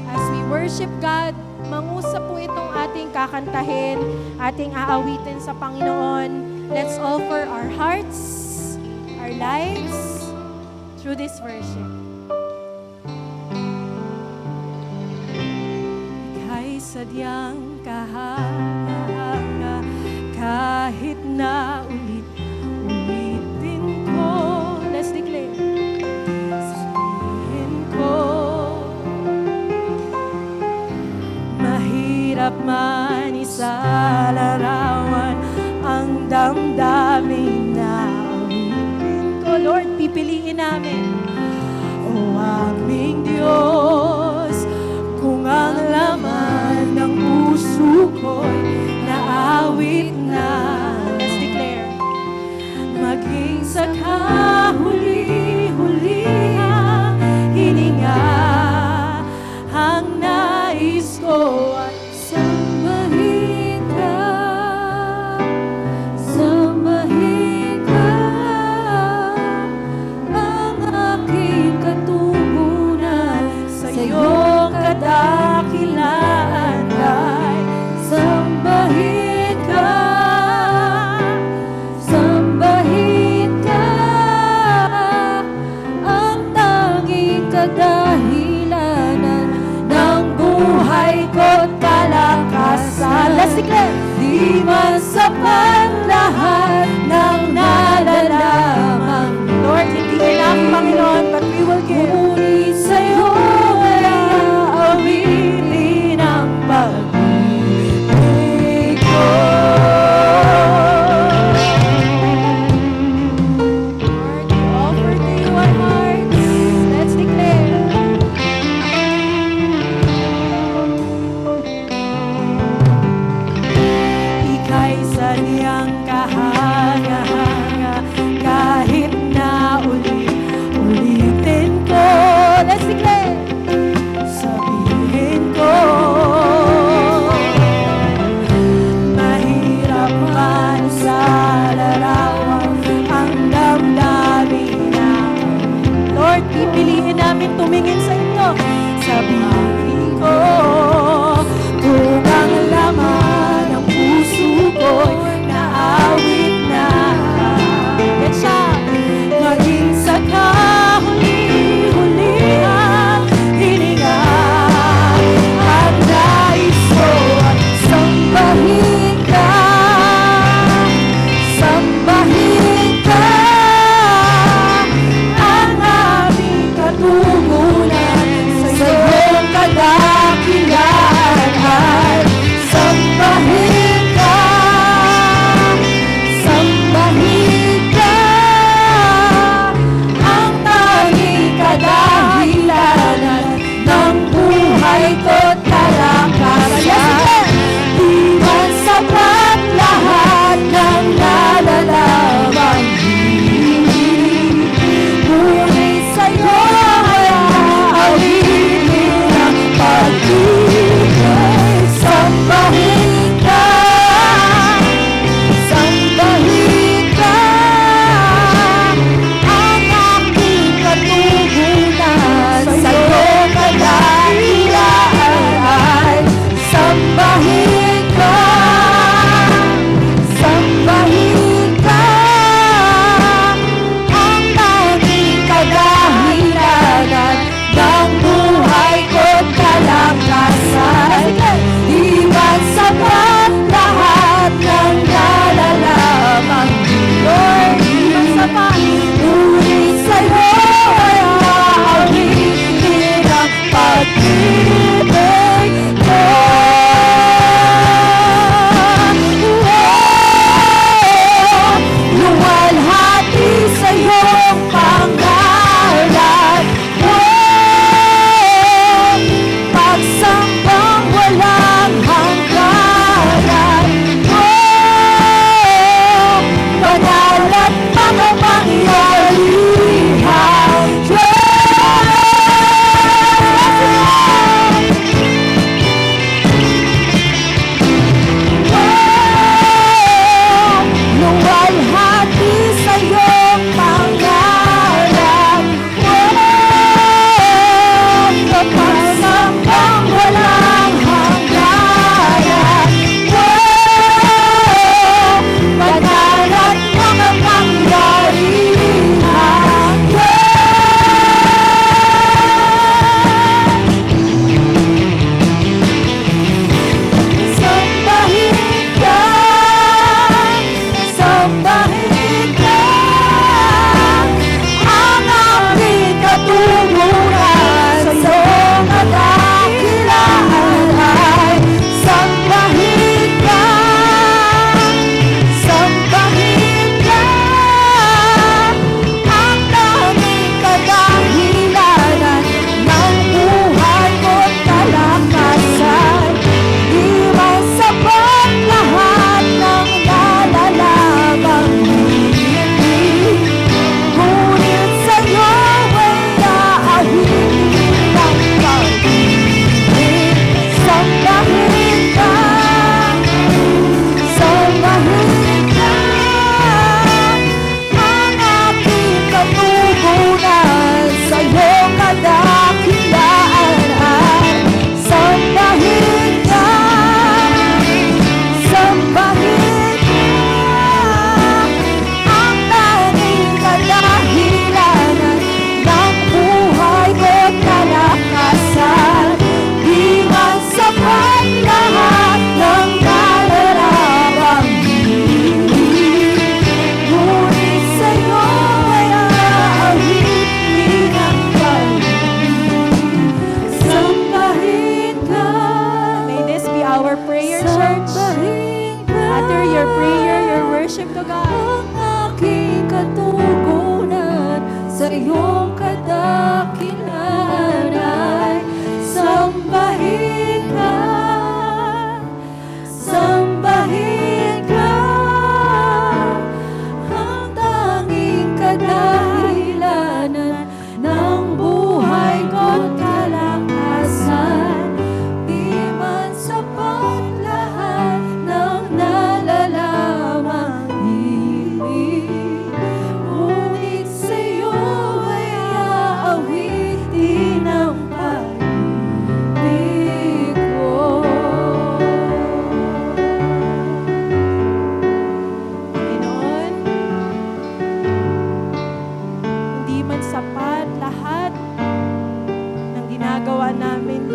as we worship God, mangusap po itong ating kakantahin, ating aawitin sa Panginoon. Let's offer our hearts, our lives through this worship. Ika'y sadyang kahanga, kahit na ulitin ko. Let's declare. Sabihin ko, mahirap man isalarawan ang damdamin na Lord, pipiliin namin. O aming Diyos, kung ang laman ng puso ko'y naawit na. Let's declare. Maging sa kahuli-hulihang hininga, ang nais ko ay sambahin ka, sambahin ka. Iyong kadakilaan ay sambahin ka, sambahin ka, ang tanging kadahilanan ng buhay ko't kalakasan. Let's declare! Di man sapat lahat ng nalalaman. Lord, hindi enough, Panginoon, but we will give. Ngunit sa'yo awitin ang pag-ibig ko. Lord, we offer to you our hearts. Let's declare. Ika'y sadyang kahanga-hanga, kahit na ulitin ko. Let's declare. Sabihin ko, mahirap man sa larawan ang damdamin na. Lord, pipiliin namin tumingin sa inyo. Sabihin ko, kung ang laman ng puso ko'y naawit na. Yan siya. Maging sa kahuli-hulihang hininga, ang nais ko ay sambahin ka, sambahin ka, ang aming katugunan sa iyong kadakilaan.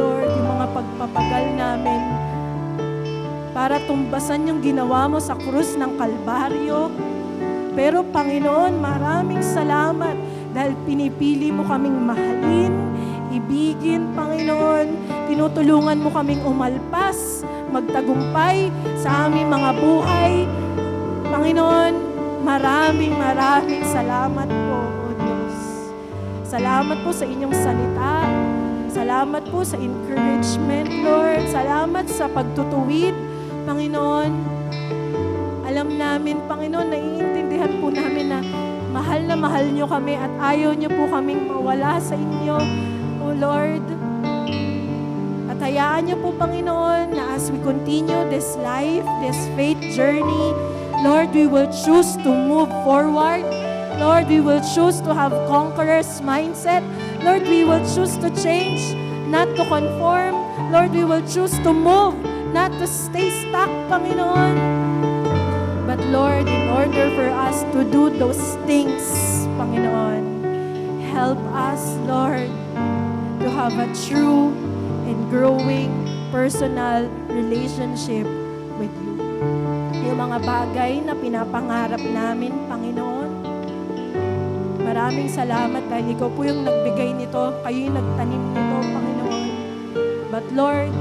Lord, yung mga pagpapagal namin para tumbasan yung ginawa mo sa krus ng Kalbaryo. Pero Panginoon, maraming salamat dahil pinipili mo kaming mahalin, ibigin, Panginoon. Tinutulungan mo kaming umalpas, magtagumpay sa aming mga buhay. Panginoon, maraming salamat po, O Diyos. Salamat po sa inyong salita. Salamat po sa encouragement, Lord. Salamat sa pagtutuwid, Panginoon. Alam namin, Panginoon, naiintindihan po namin na mahal niyo kami at ayaw niyo po kaming mawala sa inyo, O Lord. At hayaan niyo po, Panginoon, na as we continue this life, this faith journey, Lord, we will choose to move forward. Lord, we will choose to have conqueror's mindset. Lord, we will choose to change, not to conform. Lord, we will choose to move, not to stay stuck, Panginoon. But Lord, in order for us to do those things, Panginoon, help us, Lord, to have a true and growing personal relationship with you. Yung mga bagay na pinapangarap namin, Panginoon, maraming salamat dahil ikaw po yung nagbigay nito, kayo yung nagtanim nito, Panginoon. But Lord,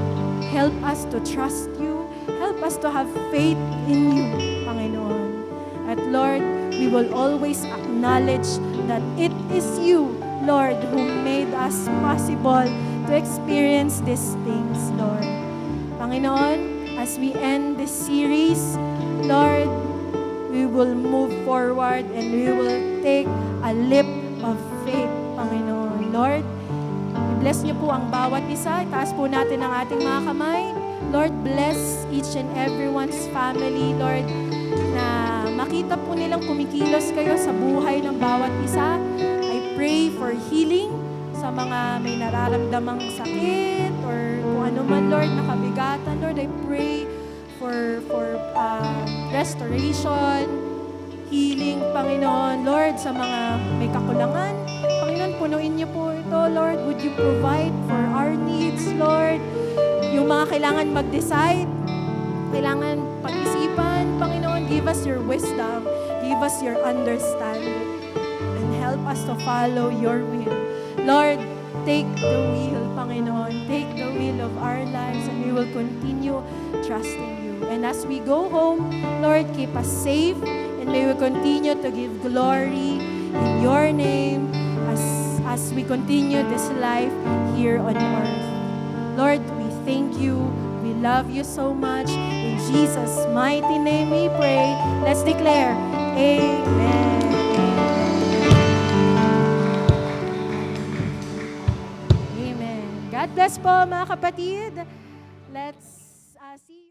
help us to trust you. Help us to have faith in you, Panginoon. At Lord, we will always acknowledge that it is you, Lord, who made us possible to experience these things, Lord. Panginoon, as we end this series, Lord, we will move forward and we will take a leap of faith, Panginoon. Lord, i-bless niyo po ang bawat isa. Itaas po natin ang ating mga kamay. Lord, bless each and everyone's family, Lord, na makita po nilang kumikilos kayo sa buhay ng bawat isa. I pray for healing sa mga may nararamdamang sakit or kung ano man, Lord, nakabigatan. Lord, I pray for restoration, healing, Panginoon. Lord, sa mga may kakulangan, Panginoon, punuin niyo po ito, Lord. Would you provide for our needs, Lord? Yung mga kailangan mag-decide, kailangan pag-isipan, Panginoon, give us your wisdom, give us your understanding, and help us to follow your will. Lord, take the wheel, Panginoon. Take the wheel of our lives, and we will continue trusting you. And as we go home, Lord, keep us safe, and may we continue to give glory in your name as we continue this life here on earth. Lord, we thank you. We love you so much. In Jesus' mighty name we pray. Let's declare, Amen. Amen. God bless po, mga kapatid. Let's see